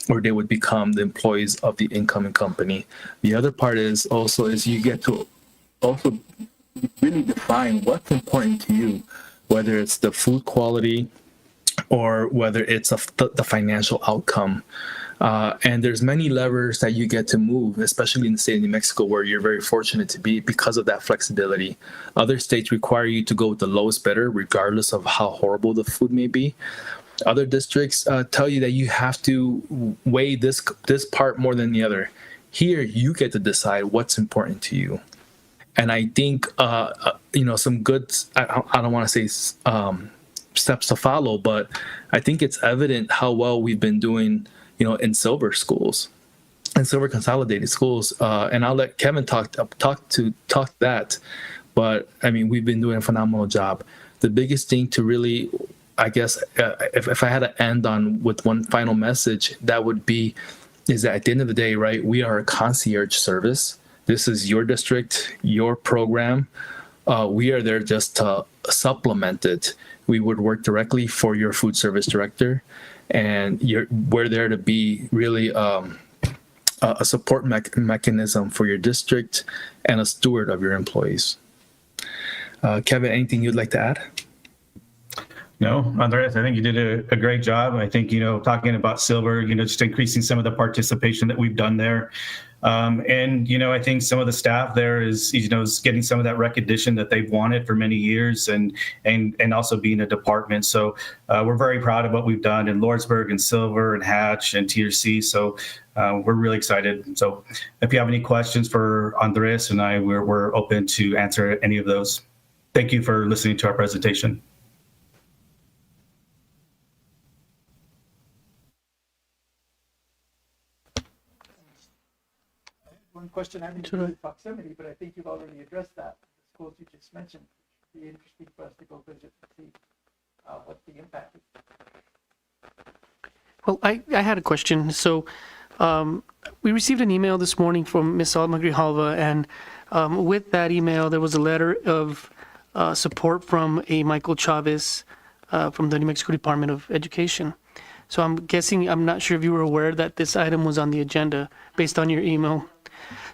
or they would become the employees of the incoming company. The other part is you get to also really define what's important to you, whether it's the food quality or whether it's the financial outcome. And there's many levers that you get to move, especially in the state of New Mexico, where you're very fortunate to be because of that flexibility. Other states require you to go with the lowest bidder, regardless of how horrible the food may be. Other districts tell you that you have to weigh this part more than the other. Here, you get to decide what's important to you. And I think, some good, I don't want to say steps to follow, but I think it's evident how well we've been doing in silver schools and silver consolidated schools. And I'll let Kevin talk that. But I mean, we've been doing a phenomenal job. The biggest thing to really, I guess, if I had to end with one final message, that would be, is that at the end of the day, right, we are a concierge service. This is your district, your program. We are there just to supplement it. We would work directly for your food service director. And we're there to be really a support mechanism for your district and a steward of your employees. Kevin, anything you'd like to add? No, Andres, I think you did a great job. I think, talking about silver, just increasing some of the participation that we've done there. And, I think some of the staff there is getting some of that recognition that they've wanted for many years and also being a department. So we're very proud of what we've done in Lordsburg and Silver and Hatch and TRC. So we're really excited. So if you have any questions for Andres and I, we're open to answer any of those. Thank you for listening to our presentation. One question having to do with proximity, but I think you've already addressed that. The schools you just mentioned. It'd be interesting for us to go visit and see what the impact is. Well, I had a question. So we received an email this morning from Ms. Alma Grijalva, and with that email, there was a letter of support from a Michael Chavez from the New Mexico Department of Education. So I'm guessing, I'm not sure if you were aware that this item was on the agenda based on your email.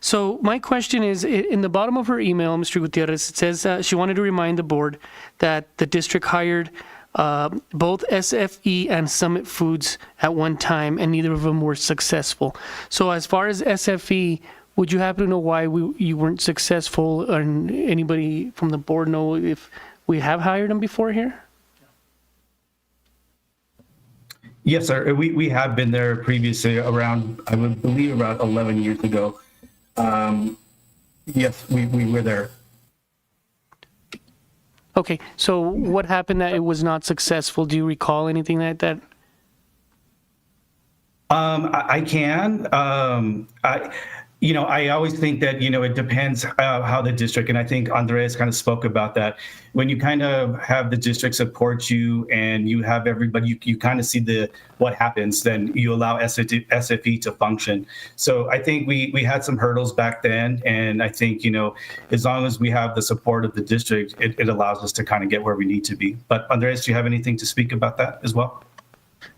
So my question is, in the bottom of her email, Mr. Gutierrez, it says she wanted to remind the board that the district hired both SFE and Summit Foods at one time, and neither of them were successful. So as far as SFE, would you happen to know why you weren't successful, or anybody from the board know if we have hired them before here? Yes, sir. We have been there previously around, I would believe, around 11 years ago. Yes, we were there. Okay, so what happened that it was not successful? Do you recall anything like that? I can. I always think that, it depends how the district, and I think Andres kind of spoke about that. When you kind of have the district support you and you have everybody, you kind of see what happens, then you allow SFE to function. So I think we had some hurdles back then. And I think, as long as we have the support of the district, it allows us to kind of get where we need to be. But Andres, do you have anything to speak about that as well?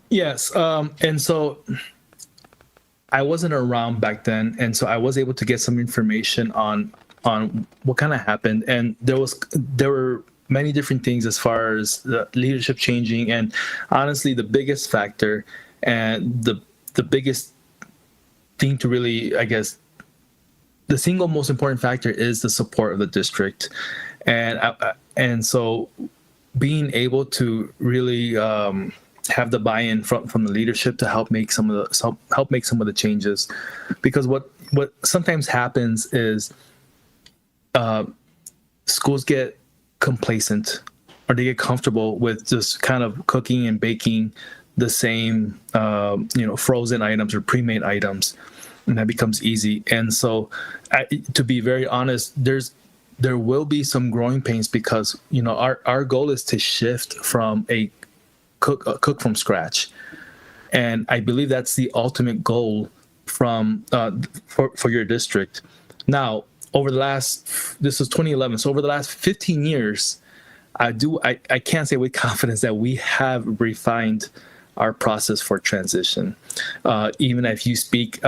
Yes. And so I wasn't around back then, and so I was able to get some information on what kind of happened. And there were many different things as far as the leadership changing, and honestly, the biggest factor and the biggest thing to really, I guess, the single most important factor is the support of the district, and so being able to really have the buy-in from the leadership to help make some of the changes, because what sometimes happens is schools get complacent, or they get comfortable with just kind of cooking and baking the same frozen items or pre-made items, and that becomes easy. And so to be very honest, there will be some growing pains, because our goal is to shift from a cook from scratch. And I believe that's the ultimate goal from for your district. Now, this was 2011, so over the last 15 years, I can't say with confidence that we have refined our process for transition. Even if you speak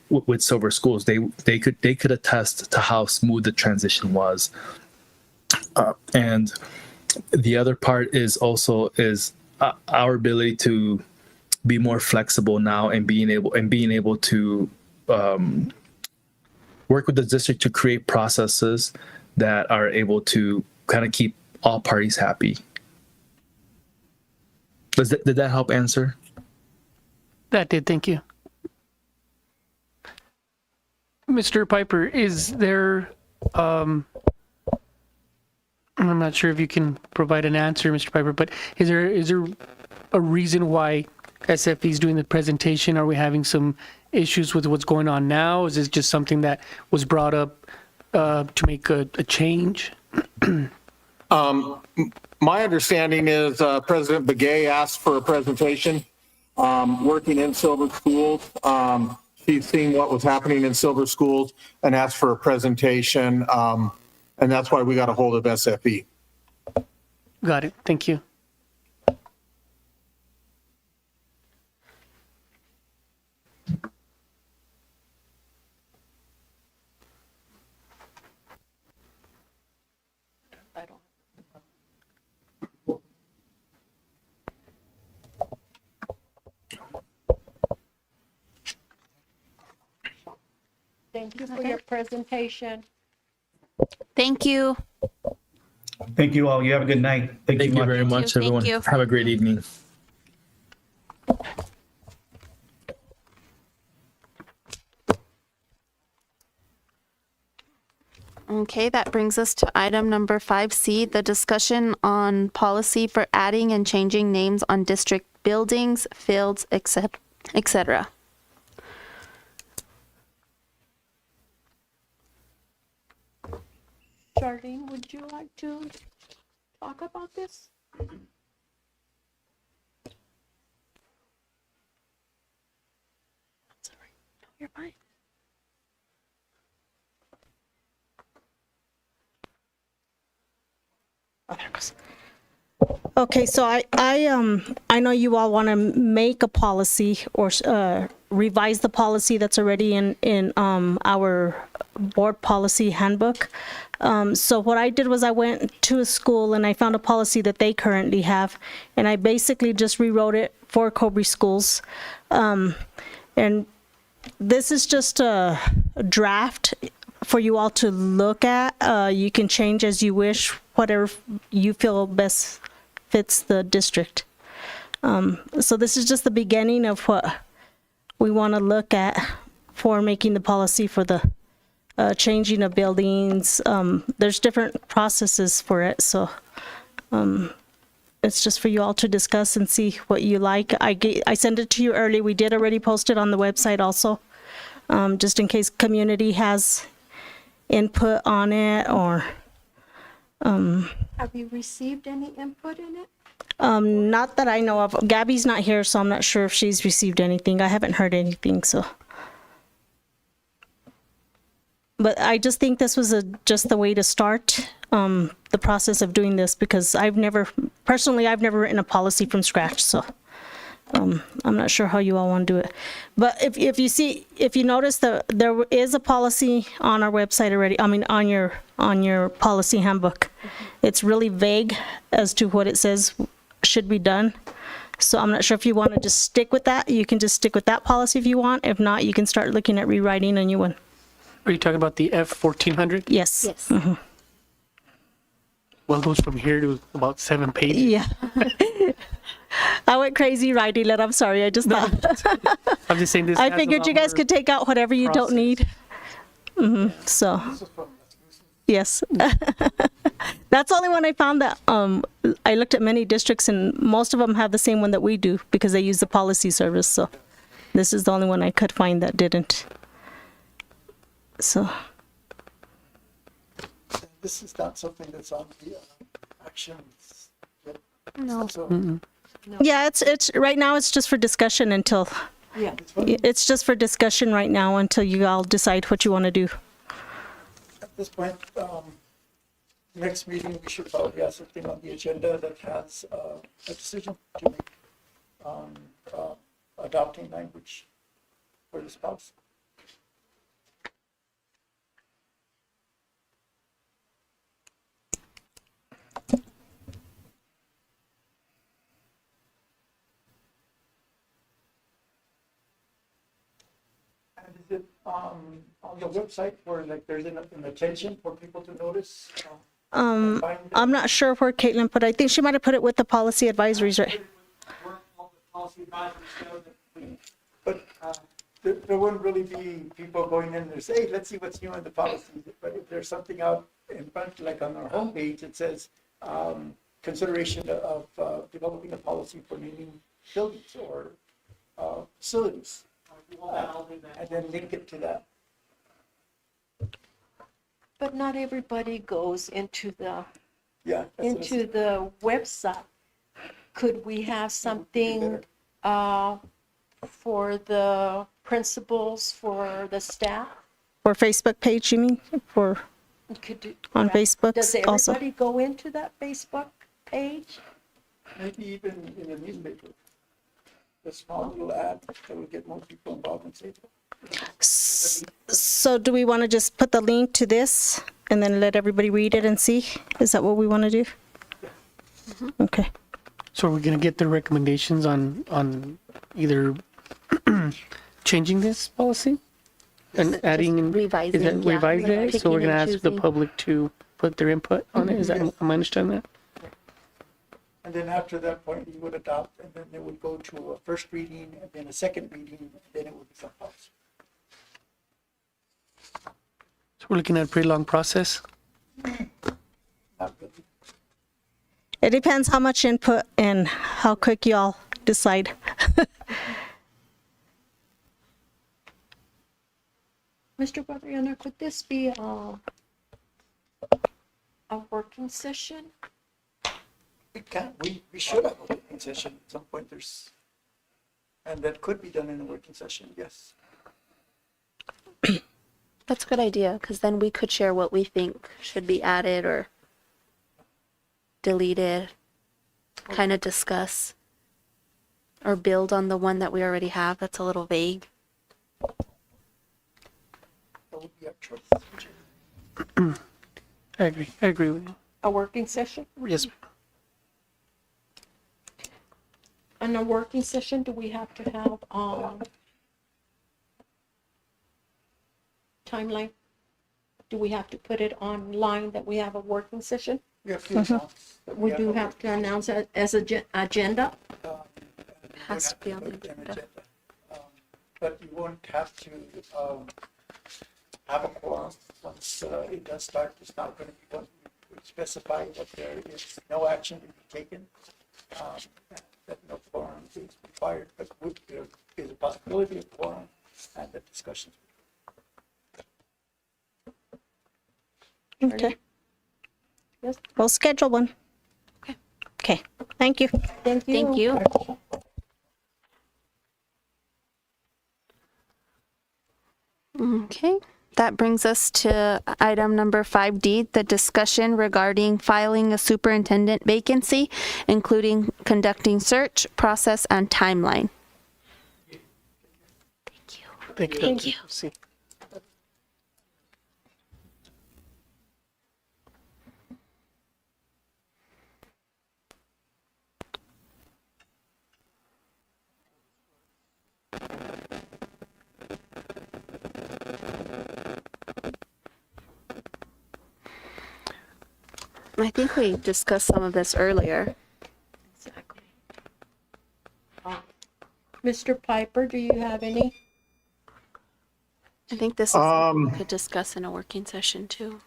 with Silver Schools, they could attest to how smooth the transition was. And the other part is also our ability to be more flexible now and being able to work with the district to create processes that are able to kind of keep all parties happy. Did that help answer? That did, thank you. Mr. Piper, is there, I'm not sure if you can provide an answer, Mr. Piper, but is there a reason why SFE is doing the presentation? Are we having some issues with what's going on now? Is this just something that was brought up to make a change? My understanding is President Begay asked for a presentation. Working in Silver Schools, she's seen what was happening in Silver Schools and asked for a presentation, and that's why we got a hold of SFE. Got it. Thank you. Thank you for your presentation. Thank you. Thank you all. You have a good night. Thank you very much, Thank everyone. you. Have a great evening. Okay, that brings us to item number 5C, the discussion on policy for adding and changing names on district buildings, fields, etc. Charlene, would you like to talk about this? Sorry, no, you're fine. Okay, so I know you all want to make a policy or revise the policy that's already in our board policy handbook. So what I did was I went to a school and I found a policy that they currently have, and I basically just rewrote it for Cobre schools. And this is just a draft for you all to look at. You can change as you wish, whatever you feel best fits the district. So this is just the beginning of what we want to look at for making the policy for the changing of buildings. There's different processes for it, so it's just for you all to discuss and see what you like. I sent it to you early. We did already post it on the website also, just in case community has input on it or. Have you received any input in it? Not that I know of. Gabby's not here, so I'm not sure if she's received anything. I haven't heard anything, so. But I just think this was just the way to start the process of doing this, because I've never written a policy from scratch, so I'm not sure how you all want to do it. But if you notice that there is a policy on our website already, I mean on your policy handbook. It's really vague as to what it says should be done. So I'm not sure if you want to just stick with that. You can just stick with that policy if you want. If not, you can start looking at rewriting a new one. Are you talking about the F1400? Yes. Yes. Mm-hmm. Well, it goes from here to about 7 pages. Yeah. I went crazy writing it. I'm sorry. I just thought. I'm just saying this. I figured you guys could take out whatever you don't need. So. Yes. That's the only one I found that I looked at many districts and most of them have the same one that we do because they use the policy service. So this is the only one I could find that didn't. So. This is not something that's on the actions. No. So Yeah, it's right now it's just for discussion until, Yeah. it's just for discussion right now until you all decide what you want to do. At this point, next meeting, we should probably have something on the agenda that has a decision to make on adopting language for this policy. And is it on the website where like there's an attention for people to notice? Find it? I'm not sure where Caitlin put it. I think she might have put it with the policy advisories, right? But there wouldn't really be people going in there say, hey, let's see what's new in the policy. But if there's something out in front, like on our homepage, it says consideration of developing a policy for naming buildings or facilities. And then link it to that. But not everybody goes into Yeah. that's what it's- into the website. Could we have something for the principals, for the staff? Or Facebook page, you mean? For Could do- On yeah. Facebook Does also. everybody go into that Facebook page? Maybe even in a newspaper. A small little ad that would get more people involved in safety. So do we want to just put the link to this and then let everybody read it and see? Is that what we want to do? Okay. So are we gonna get the recommendations on either changing this policy and adding? revising, Is that yeah. revising it? So we're Picking gonna and ask the choosing. public to put their input on it? Is that, am I understanding that? And then after that point, you would adopt, and then it would go to a first reading, and then a second reading, and then it would become policy. So we're looking at a pretty long process. Not really. It depends how much input and how quick y'all decide. Mr. Guadriana, could this be a working session? We can, we should have a working session at some point, and that could be done in a working session, yes. That's a good idea, because then we could share what we think should be added or deleted, kind of discuss or build on the one that we already have that's a little vague. That would be our choice. I agree with you. A working session? Yes, ma'am. In a working session, do we have to have timeline? Do we have to put it online that we have a working session? We have to announce that We have do a have to announce it as an agenda? Has to be on the Put an agenda. But you won't have to have a quorum once it does start. It's not going to be one. We specify that there is no action to be taken, that no quorum is required, but there is a possibility of quorum and the discussions. Okay. Yes. We'll schedule one. Okay. Okay. Thank you. Thank you. Thank you. Okay, that brings us to item number 5D, the discussion regarding filing a superintendent vacancy, including conducting search, process, and timeline. Thank you. Thank you. Thank you. See. I think we discussed some of this earlier. Exactly. Mr. Piper, do you have any? I think this is something we could discuss in a working session too.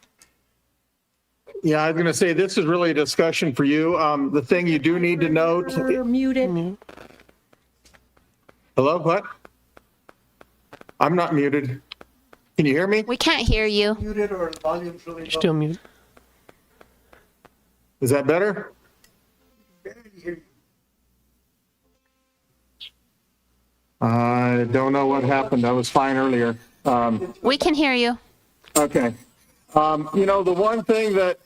Yeah, I was going to say, this is really a discussion for you. The thing you do need to note. You're muted. Hello, what? I'm not muted. Can you hear me? We can't hear you. Muted or volume's really low. Still mute. Is that better? Barely hear you. I don't know what happened. I was fine earlier. We can hear you. Okay. The one thing that,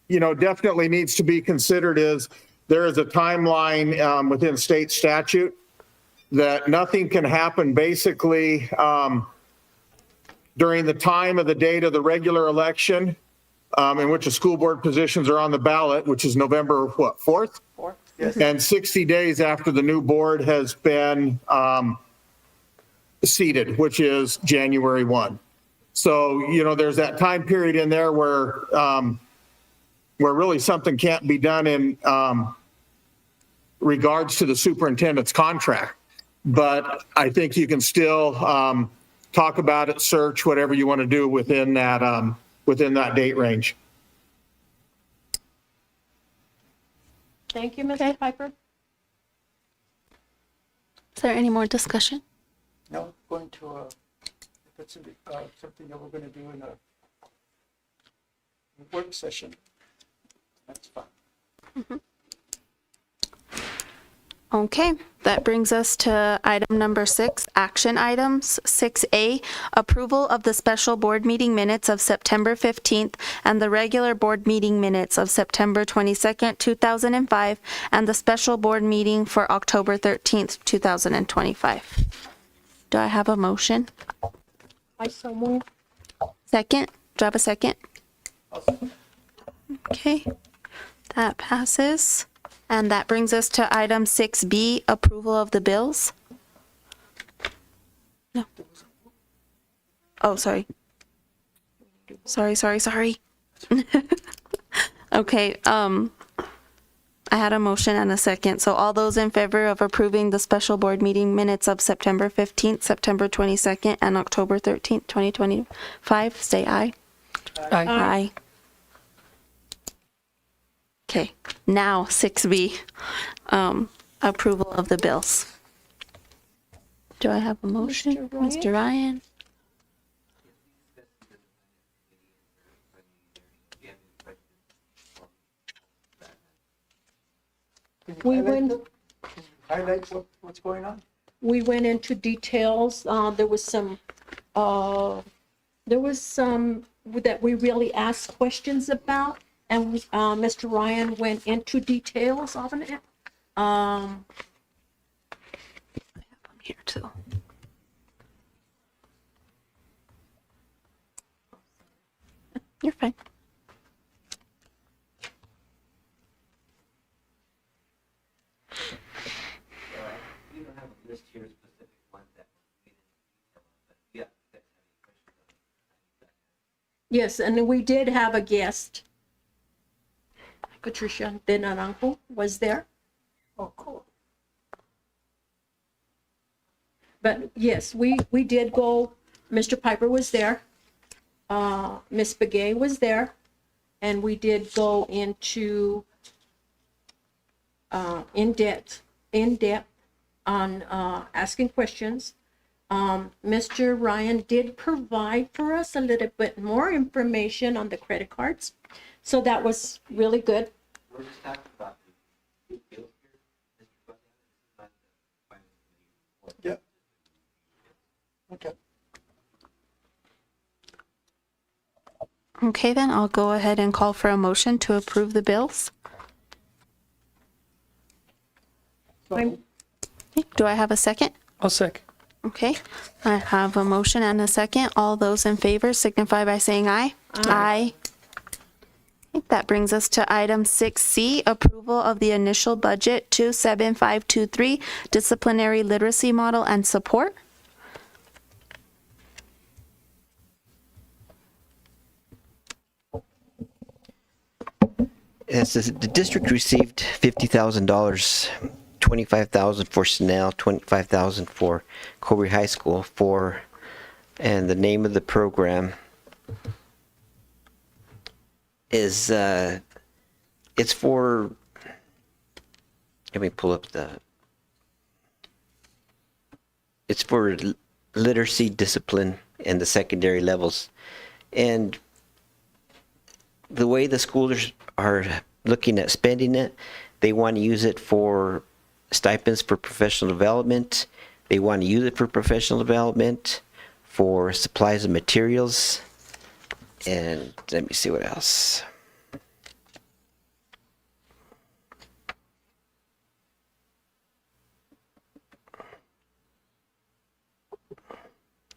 definitely needs to be considered is there is a timeline within state statute that nothing can happen basically during the time of the date of the regular election in which the school board positions are on the ballot, which is November, 4th? Yes. And 60 days after the new board has been seated, which is January 1. So, there's that time period in there where really something can't be done in regards to the superintendent's contract. But I think you can still talk about it, search, whatever you want to do within that date range. Thank you, Mr. Piper. Is there any more discussion? No, going to, if it's something that we're going to do in a work session, that's fine. Okay, that brings us to item number 6, action items. 6A, approval of the special board meeting minutes of September 15th and the regular board meeting minutes of September 22nd, 2005, and the special board meeting for October 13th, 2025. Do I have a motion? I so move. Second? Do I have a second? Okay, that passes. And that brings us to item 6B, approval of the bills. No. Oh, sorry. Sorry. Okay, I had a motion and a second. So all those in favor of approving the special board meeting minutes of September 15th, September 22nd, and October 13th, 2025, say aye. Aye. Okay, now 6B, approval of the bills. Do I have a motion? Mr. Ryan? We went, Highlight what's going on? we went into details. There was some that we really asked questions about, and Mr. Ryan went into details of it. I have them here too. You're fine. We don't have a list here, specific ones that we didn't detail, but yeah, that's any questions. Yes, and we did have a guest. Patricia De Naranjo was there. Oh, cool. But yes, we did go, Mr. Piper was there. Ms. Begay was there. And we did go into in depth on asking questions. Mr. Ryan did provide for us a little bit more information on the credit cards. So that was really good. We're just talking about the bills here. Mr. Buchanan, this is not the finance committee. Yeah. Okay. Okay, then I'll go ahead and call for a motion to approve the bills. I'm- Okay, do I have a second? I'll second. Okay, I have a motion and a second. All those in favor signify by saying aye. Aye. Okay, that brings us to item 6C, approval of the initial budget 27523, disciplinary literacy model and support. Yes, the district received $50,000, $25,000 for Snell, $25,000 for Cobre High School and the name of the program is, it's for, let me pull up it's for literacy discipline in the secondary levels. And the way the schools are looking at spending it, they want to use it for stipends for professional development. They want to use it for professional development, for supplies and materials, and let me see what else.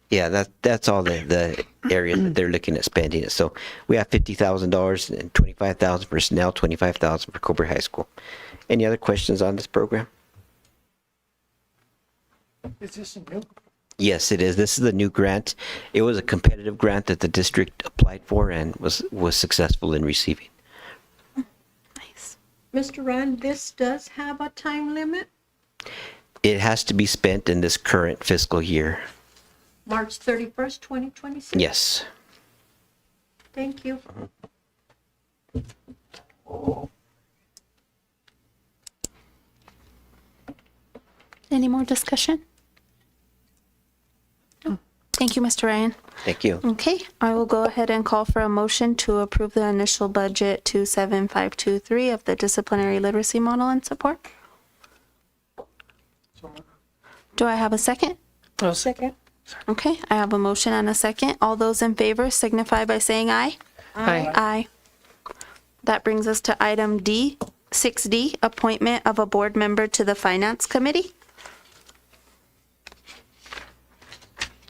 Yeah, that's all the areas that they're looking at spending it. So we have $50,000 and $25,000 for personnel, $25,000 for Cobre High School. Any other questions on this program? Is this new? Yes, it is. This is a new grant. It was a competitive grant that the district applied for and was successful in receiving. Nice. Mr. Ryan, this does have a time limit, It has to be spent in this current fiscal year. March 31st, 2026? Yes. Thank you. Any more discussion? No. Thank you, Mr. Ryan. Thank you. Okay, I will go ahead and call for a motion to approve the initial budget 27523 of the disciplinary literacy model and support. Do I have a second? I'll Second. Okay, I have a motion and a second. All those in favor signify by saying aye. Aye. Aye. That brings us to item D, 6D, appointment of a board member to the Finance Committee.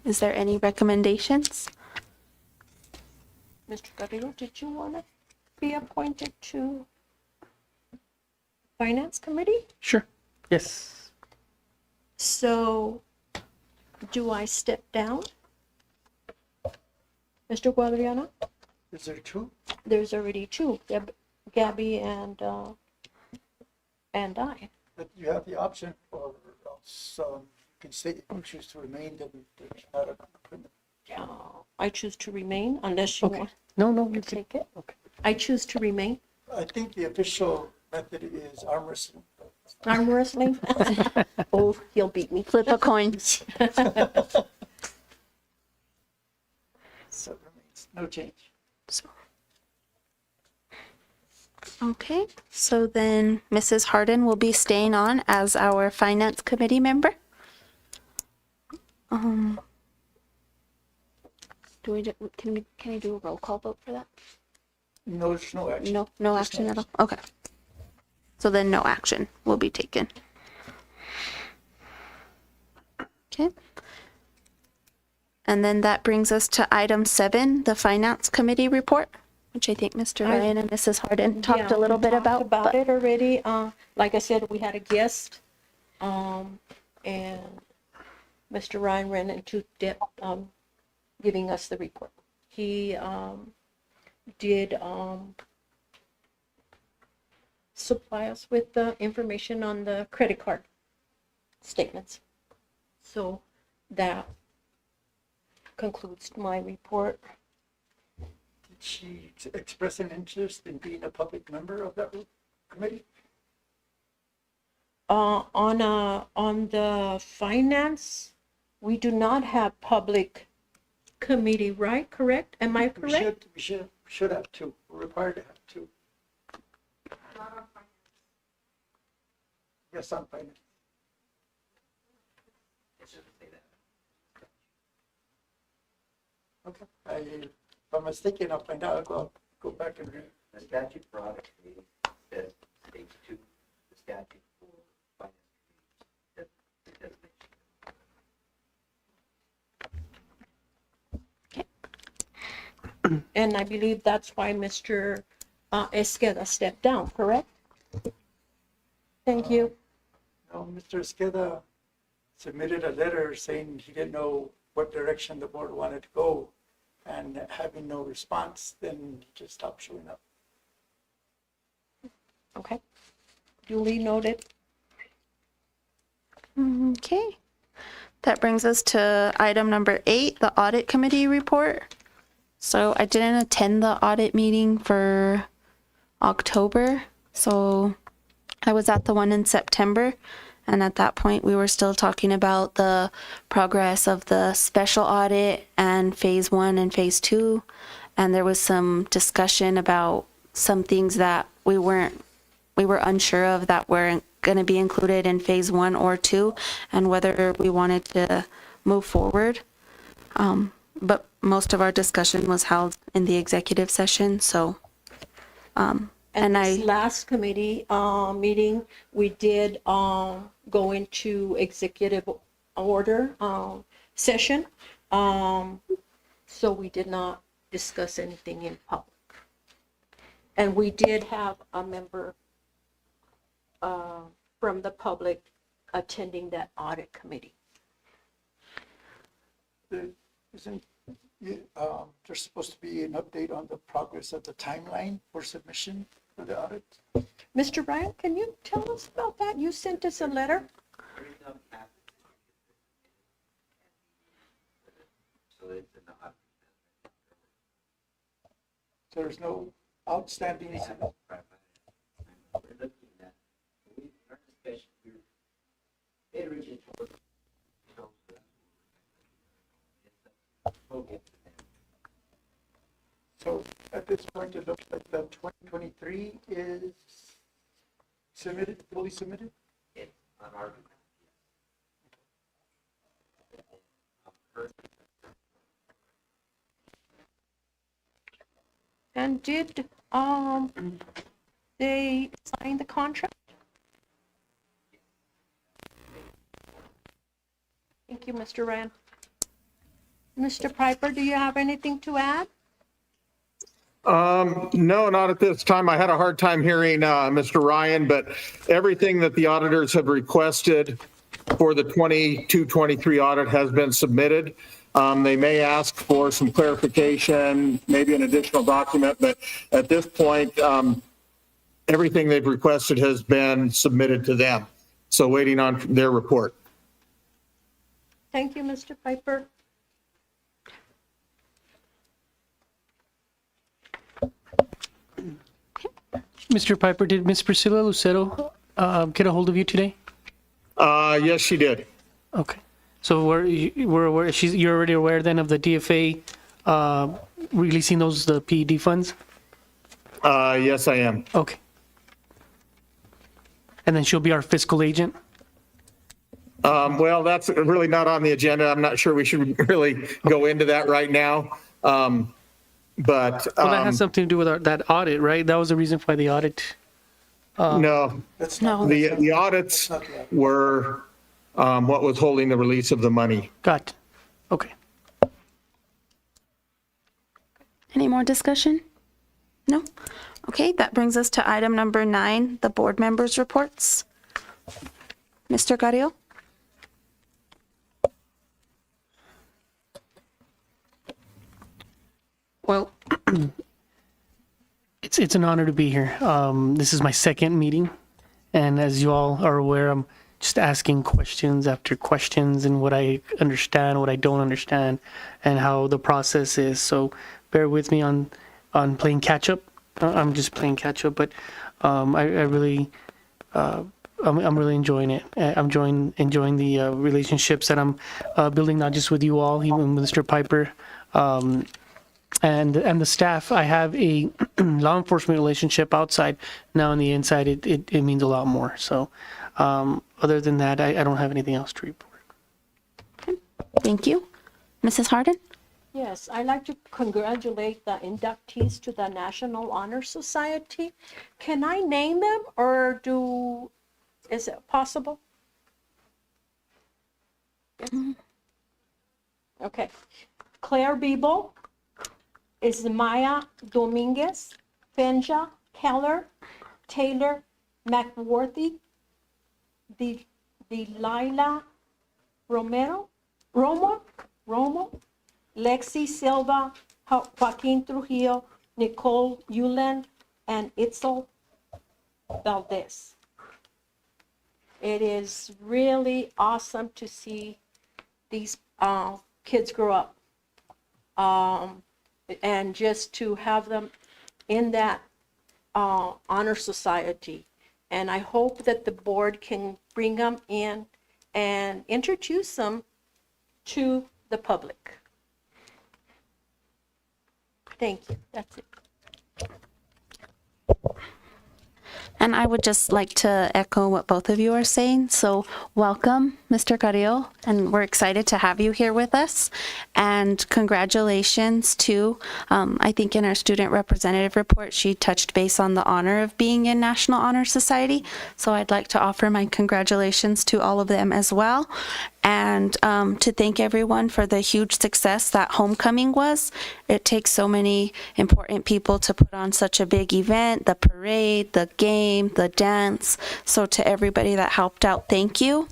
Is there any recommendations? Mr. Carrillo, did you want to be appointed to Finance Committee? Sure. Yes. So, do I step down? Mr. Guadriana? Is there two? There's already two, Gabby and I. But you have the option for, you can say you choose to remain, then there's not an appointment. I choose to remain unless you Okay. want No, you to can. take it. Okay. I choose to remain. I think the official method is arm wrestling. Arm wrestling? Oh, he'll beat me. Flip a coin. So it remains, no change. Okay, so then Mrs. Harden will be staying on as our Finance Committee member. Can I do a roll call vote for that? No, there's no action. No Just action at all? Okay. So then no action will be taken. Okay. And then that brings us to item 7, the Finance Committee report, which I think Mr. Ryan and Mrs. Harden talked a little bit about. About it already. Like I said, we had a guest, and Mr. Ryan ran into depth, giving us the report. He did supply us with the information on the credit card statements. So that concludes my report. Did she express an interest in being a public member of that committee? On the finance, we do not have public committee, right? Correct? Am I correct? We should have two. We're required to have two. Yes, on finance. Okay. If I'm mistaken, I'll find out. I'll go back and read. The statute for audit committee says stage 2, the statute for finance committee. And I believe that's why Mr. Esqueda stepped down, correct? Thank you. No, Mr. Esqueda submitted a letter saying he didn't know what direction the board wanted to go, and having no response, then he just stopped showing up. Okay. Duly noted. Okay. That brings us to item number 8, the Audit Committee report. So I didn't attend the audit meeting for October, so I was at the one in September, and at that point we were still talking about the progress of the special audit and phase 1 and phase 2, and there was some discussion about some things that we were unsure of that weren't going to be included in phase 1 or 2, and whether we wanted to move forward. But most of our discussion was held in the executive session, so, And this last committee meeting, we did go into executive order session. So we did not discuss anything in public. And we did have a member from the public attending that audit committee. There's supposed to be an update on the progress of the timeline for submission for the audit. Mr. Ryan, can you tell us about that? You sent us a letter. There's no outstanding. So at this point, it looks like the 2023 is submitted, fully submitted? And did they sign the contract? Thank you, Mr. Rand. Mr. Piper, do you have anything to add? No, not at this time. I had a hard time hearing Mr. Ryan, but everything that the auditors have requested for the 22-23 audit has been submitted. They may ask for some clarification, maybe an additional document, but at this point, everything they've requested has been submitted to them. So waiting on their report. Thank you, Mr. Piper. Mr. Piper, did Ms. Priscilla Lucero get a hold of you today? Yes, she did. Okay. So we're aware, you're already aware then of the DFA releasing the PED funds? Yes, I am. Okay. And then she'll be our fiscal agent? Well, that's really not on the agenda. I'm not sure we should really go into that right now. But Well, that has something to do with that audit, right? That was the reason why the audit. no, the audits were what was holding the release of the money. Got it. Okay. Any more discussion? No? Okay, that brings us to item number 9, the board members' reports. Mr. Carrillo? Well, it's an honor to be here. This is my second meeting, and as you all are aware, I'm just asking questions after questions and what I understand, what I don't understand, and how the process is. So bear with me on playing catch up. I'm just playing catch up, but I really I'm really enjoying it. I'm enjoying the relationships that I'm building, not just with you all, even with Mr. Piper. And the staff. I have a law enforcement relationship outside. Now on the inside, it means a lot more. So other than that, I don't have anything else to report. Okay. Thank you. Mrs. Harden? Yes, I'd like to congratulate the inductees to the National Honor Society. Can I name them, or is it possible? Yes. Okay. Claire Biebel, Ismaya Dominguez, Fenja Keller, Taylor McWorthy, Delilah Romo, Lexi Silva, Joaquin Trujillo, Nicole Yuland, and Itzel Valdez. It is really awesome to see these kids grow up. And just to have them in that honor society. And I hope that the board can bring them in and introduce them to the public. Thank you. That's it. And I would just like to echo what both of you are saying. So welcome, Mr. Carrillo, and we're excited to have you here with us. And congratulations to, I think in our student representative report, she touched base on the honor of being in National Honor Society. So I'd like to offer my congratulations to all of them as well. And to thank everyone for the huge success that homecoming was. It takes so many important people to put on such a big event, the parade, the game, the dance. So to everybody that helped out, thank you.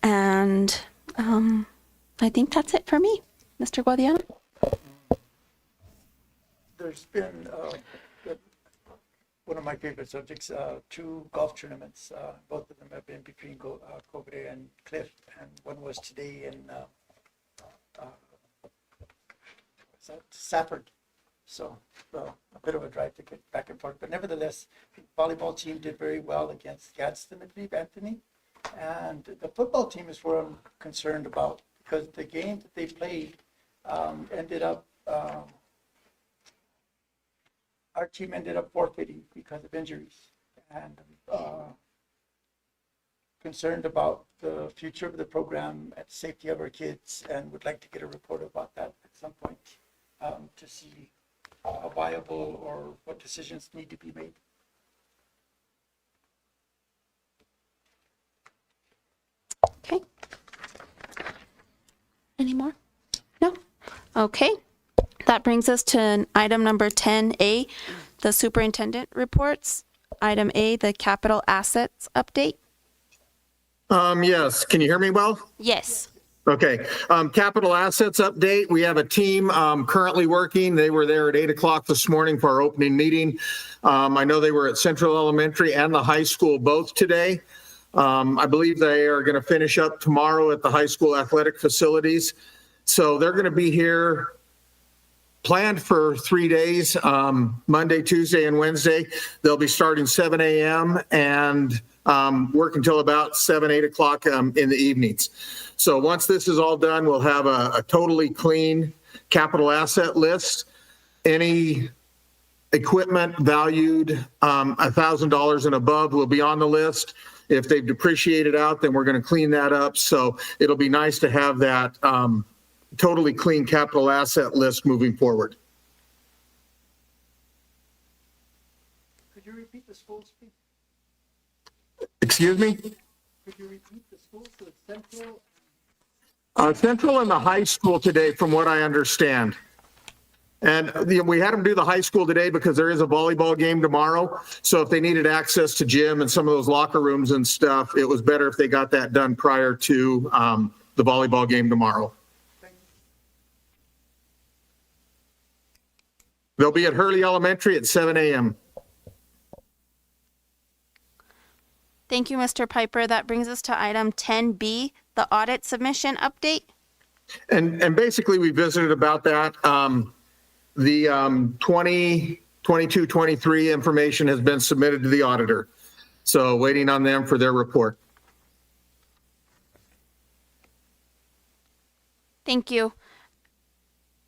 And I think that's it for me. Mr. Guadiana? There's been one of my favorite subjects, 2 golf tournaments. Both of them have been between Cobre and Cliff, and one was today in Safford. So a bit of a drive to get back and forth. But nevertheless, the volleyball team did very well against Gadsden, I believe, Anthony. And the football team is where I'm concerned about, because the game that they played ended up our team ended up forfeiting because of injuries, and concerned about the future of the program and safety of our kids, and would like to get a report about that at some point to see how viable or what decisions need to be made. Okay. Any more? No? Okay. That brings us to item number 10A, the superintendent reports. Item A, the capital assets update. Yes, can you hear me well? Yes. Okay, capital assets update. We have a team currently working. They were there at 8 o'clock this morning for our opening meeting. I know they were at Central Elementary and the high school both today. I believe they are going to finish up tomorrow at the high school athletic facilities. So they're going to be here planned for 3 days, Monday, Tuesday, and Wednesday. They'll be starting 7 a.m. and work until about 7, 8 o'clock in the evenings. So once this is all done, we'll have a totally clean capital asset list. Any equipment valued $1,000 and above will be on the list. If they've depreciated out, then we're going to clean that up. So it'll be nice to have that totally clean capital asset list moving forward. Could you repeat the schools, please? Excuse me? Could you repeat the schools? So it's Central? Central and the high school today, from what I understand. And we had them do the high school today because there is a volleyball game tomorrow. So if they needed access to gym and some of those locker rooms and stuff, it was better if they got that done prior to the volleyball game tomorrow. They'll be at Hurley Elementary at 7 a.m. Thank you, Mr. Piper. That brings us to item 10B, the audit submission update. And basically, we visited about that. The 2022-23 information has been submitted to the auditor. So waiting on them for their report. Thank you.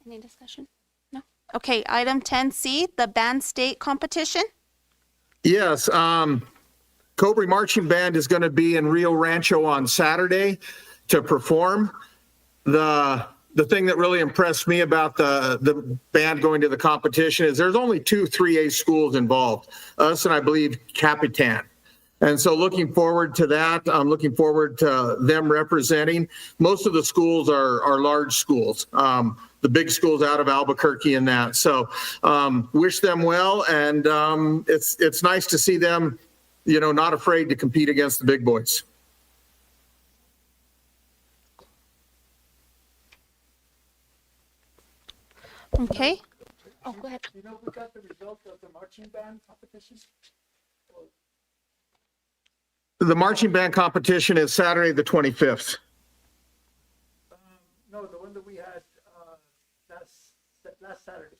Any discussion? No? Okay, item 10C, the band state competition. Yes, Cobre Marching Band is going to be in Rio Rancho on Saturday to perform. The thing that really impressed me about the band going to the competition is there's only 2 3A schools involved, us and I believe Capitan. And so looking forward to that. I'm looking forward to them representing. Most of the schools are large schools, the big schools out of Albuquerque and that. So wish them well. And it's nice to see them, not afraid to compete against the big boys. Okay. Oh, go ahead. You know, we got the result of the marching band competition? The marching band competition is Saturday, the 25th. No, the one that we had last Saturday.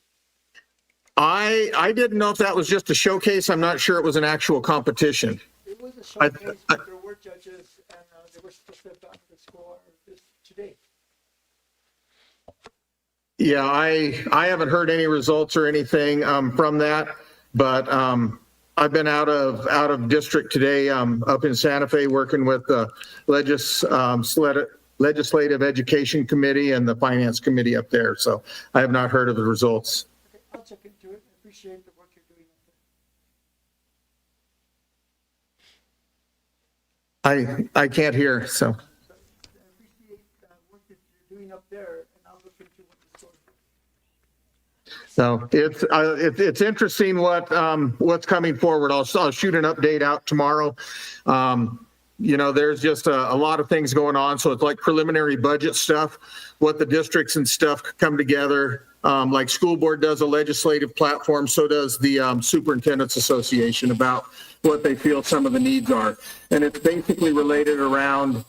I didn't know if that was just a showcase. I'm not sure it was an actual competition. It was a showcase, but there were judges, and they were supposed to have gotten the score today. Yeah, I haven't heard any results or anything from that, but I've been out of district today, up in Santa Fe, working with the Legislative Education Committee and the Finance Committee up there. So I have not heard of the results. Okay, I'll check into it. I appreciate the work you're doing up there. I can't hear, so. I appreciate the work that you're doing up there, and I'll look into what the story is. So it's interesting what's coming forward. I'll shoot an update out tomorrow. There's just a lot of things going on. So it's like preliminary budget stuff, what the districts and stuff come together. Like school board does a legislative platform, so does the Superintendent's Association about what they feel some of the needs are. And it's basically related around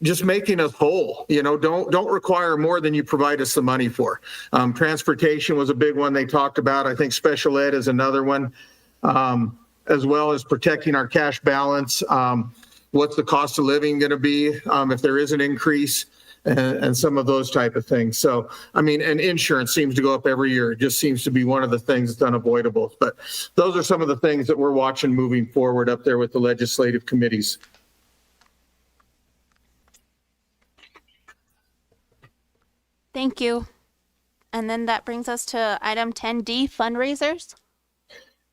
just making us whole. Don't require more than you provide us the money for. Transportation was a big one they talked about. I think special ed is another one, as well as protecting our cash balance. What's the cost of living going to be if there is an increase, and some of those type of things. So, and insurance seems to go up every year. It just seems to be one of the things that's unavoidable. But those are some of the things that we're watching moving forward up there with the legislative committees. Thank you. And then that brings us to item 10D, fundraisers.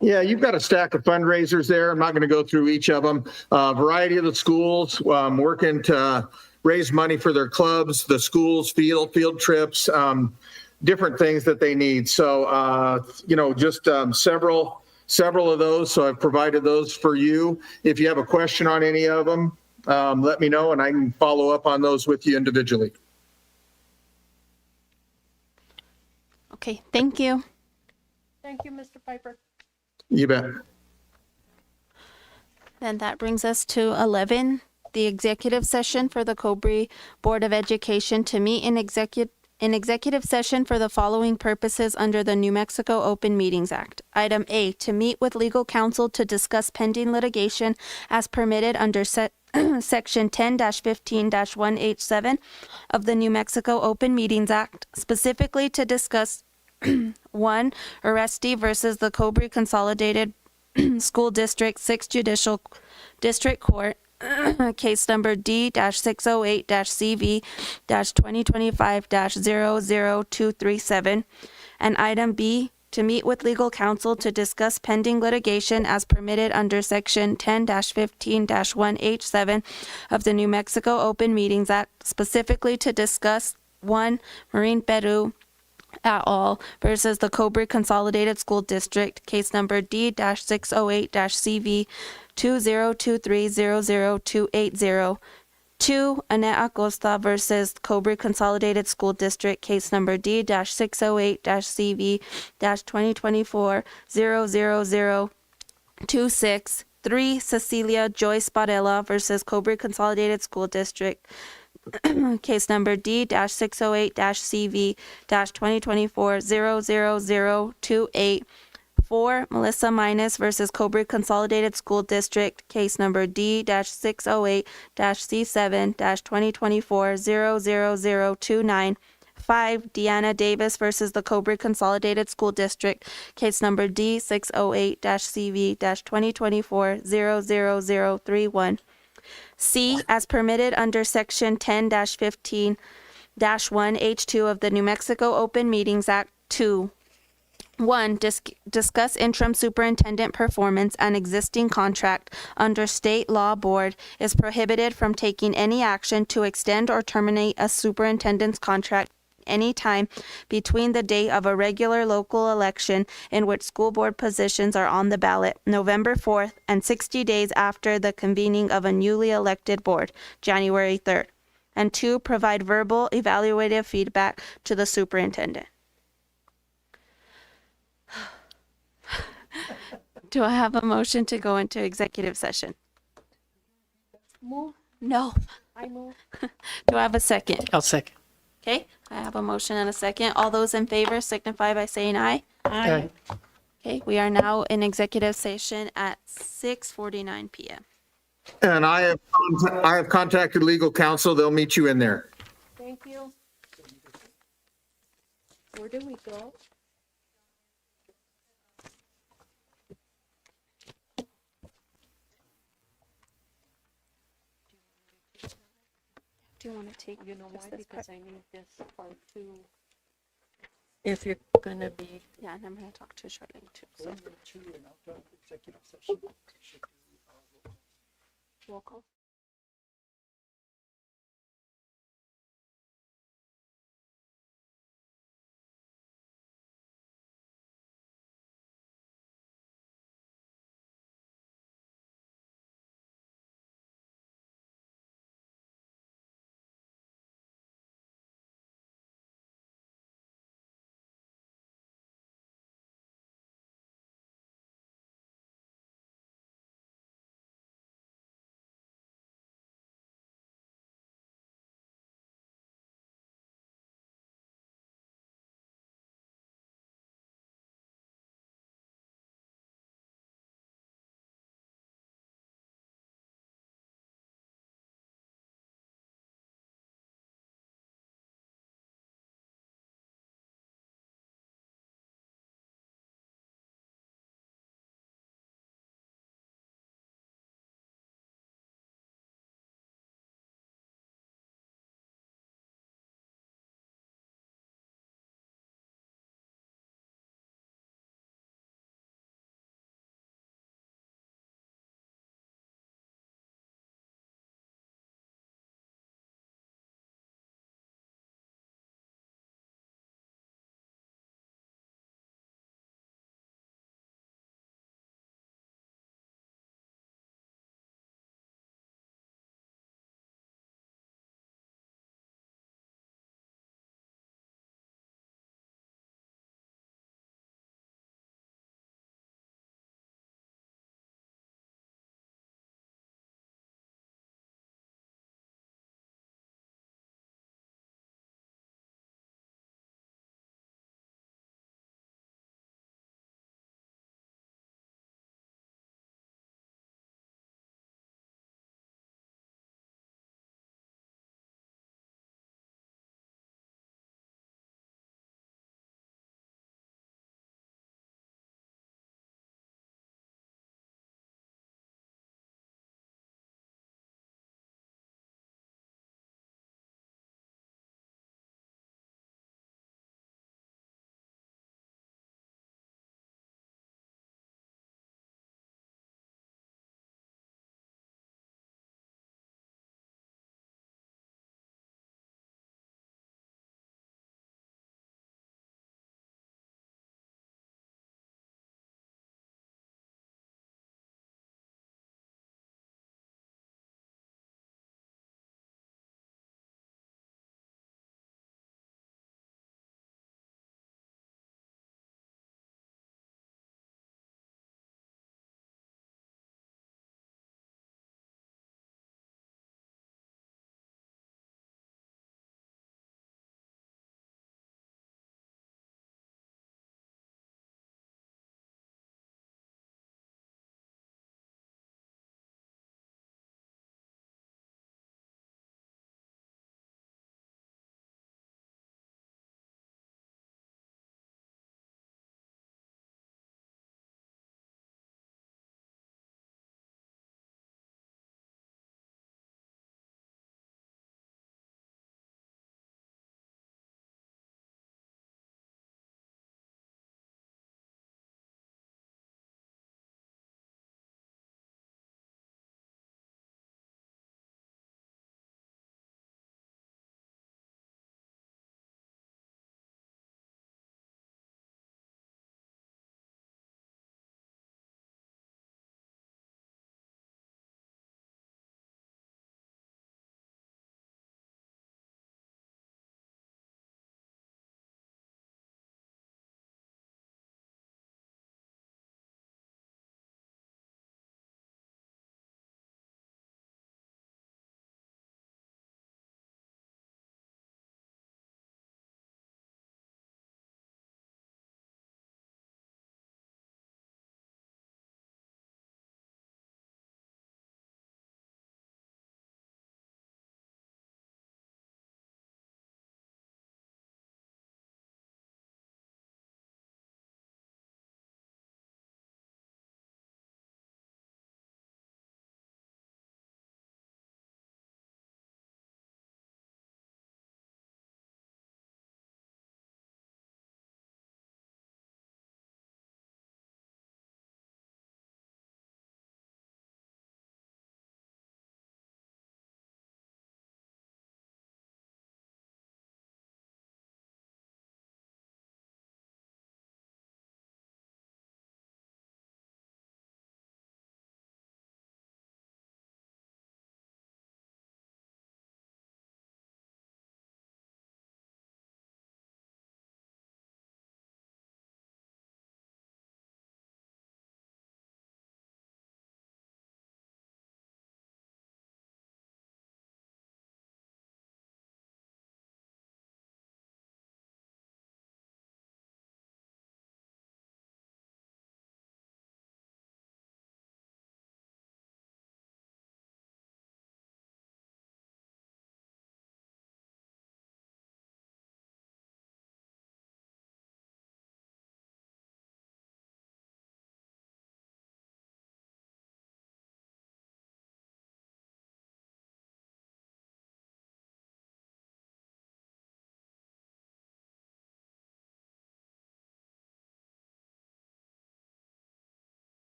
Yeah, you've got a stack of fundraisers there. I'm not going to go through each of them. Variety of the schools working to raise money for their clubs, the schools, field trips, different things that they need. So, just several of those. So I've provided those for you. If you have a question on any of them, let me know and I can follow up on those with you individually. Okay, thank you. Thank you, Mr. Piper. You bet. Then that brings us to 11, the executive session for the Cobre Board of Education to meet in executive session for the following purposes under the New Mexico Open Meetings Act. Item A, to meet with legal counsel to discuss pending litigation as permitted under Section 10-15-1H7 of the New Mexico Open Meetings Act, specifically to discuss 1. Arresti versus the Cobre Consolidated School District 6th Judicial District Court, case number D-608-CV-2025-00237. And item B, to meet with legal counsel to discuss pending litigation as permitted under Section 10-15-1H7 of the New Mexico Open Meetings Act, specifically to discuss 1. Marine Peru et al. Versus the Cobre Consolidated School District, case number D-608-CV-2023-00280. 2. Annette Acosta versus Cobre Consolidated School District, case number D-608-CV-2024-00026. 3. Cecilia Joyce Barella versus Cobre Consolidated School District, case number D-608-CV-2024-00028. 4. Melissa Minus versus Cobre Consolidated School District, case number D-608-C7-2024-00029. 5. Deanna Davis versus the Cobre Consolidated School District, case number D-608-CV-2024-00031. C, as permitted under Section 10-15-1H2 of the New Mexico Open Meetings Act. 2. 1. Discuss interim superintendent performance and existing contract under state law. Board is prohibited from taking any action to extend or terminate a superintendent's contract any time between the date of a regular local election in which school board positions are on the ballot, November 4th, and 60 days after the convening of a newly elected board, January 3rd. And 2. Provide verbal evaluative feedback to the superintendent. Do I have a motion to go into executive session? Move. No. I move. Do I have a second? I'll second. Okay, I have a motion and a second. All those in favor signify by saying aye. Aye. Okay, we are now in executive session at 6:49 p.m. And I have contacted legal counsel. They'll meet you in there. Thank you. Where do we go? Do you want to take You know why? just this Because part? I need this part too. If you're gonna be. Yeah, and I'm gonna talk to Charlene too. So One or two and out of executive session. Should do, roll call.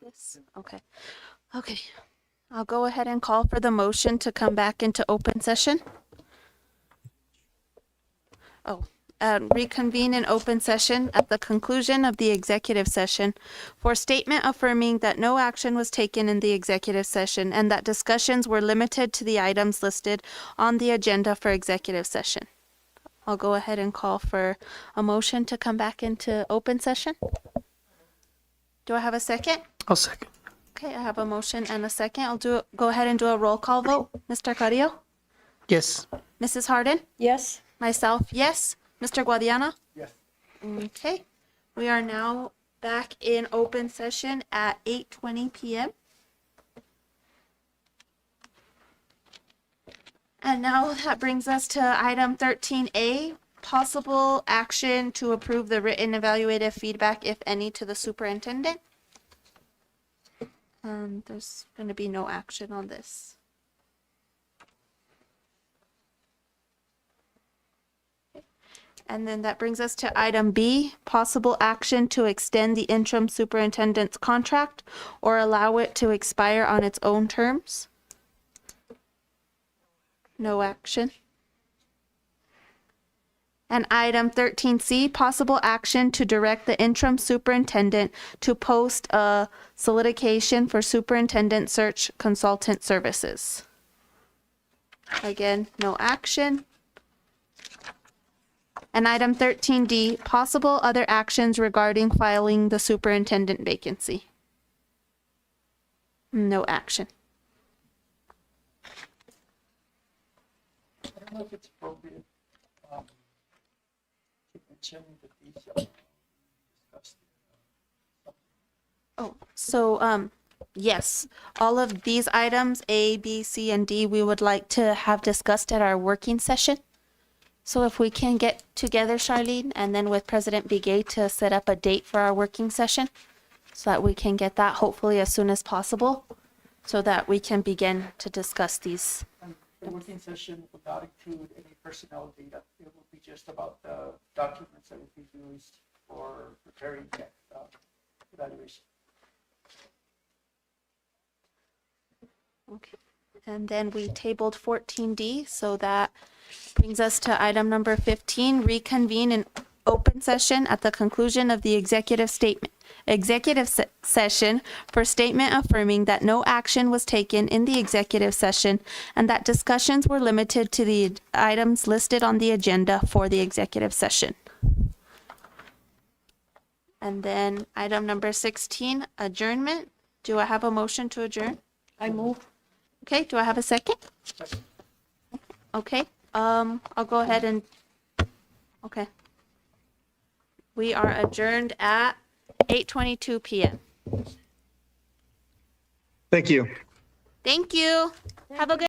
this? Okay. Okay. I'll go ahead and call for the motion to come back into open session. Reconvene in open session at the conclusion of the executive session for statement affirming that no action was taken in the executive session and that discussions were limited to the items listed on the agenda for executive session. I'll go ahead and call for a motion to come back into open session. Do I have a second? I'll second. Okay, I have a motion and a second. Go ahead and do a roll call vote. Mr. Carrillo? Yes. Mrs. Harden? Yes. Myself, yes. Mr. Guadiana? Yes. Okay, we are now back in open session at 8:20 p.m. And now that brings us to item 13A, possible action to approve the written evaluative feedback, if any, to the superintendent. There's going to be no action on this. And then that brings us to item B, possible action to extend the interim superintendent's contract or allow it to expire on its own terms. No action. And item 13C, possible action to direct the interim superintendent to post a solicitation for superintendent search consultant services. Again, no action. And item 13D, possible other actions regarding filing the superintendent vacancy. No action. I don't know if it's appropriate to mention that these discussed. Yes, all of these items, A, B, C, and D, we would like to have discussed at our working session. So if we can get together, Charlene, and then with President Begay to set up a date for our working session so that we can get that hopefully as soon as possible so that we can begin to discuss these. And the working session will not include any personnel data. It will be just about the documents that will be used for preparing the evaluation. Okay. And then we tabled 14D, so that brings us to item number 15, reconvene in open session at the conclusion of the executive session for statement affirming that no action was taken in the executive session and that discussions were limited to the items listed on the agenda for the executive session. And then item number 16, adjournment. Do I have a motion to adjourn? I move. Okay, do I have a second? Okay, I'll go ahead and, okay. We are adjourned at 8:22 p.m. Thank you. Thank you. Have a good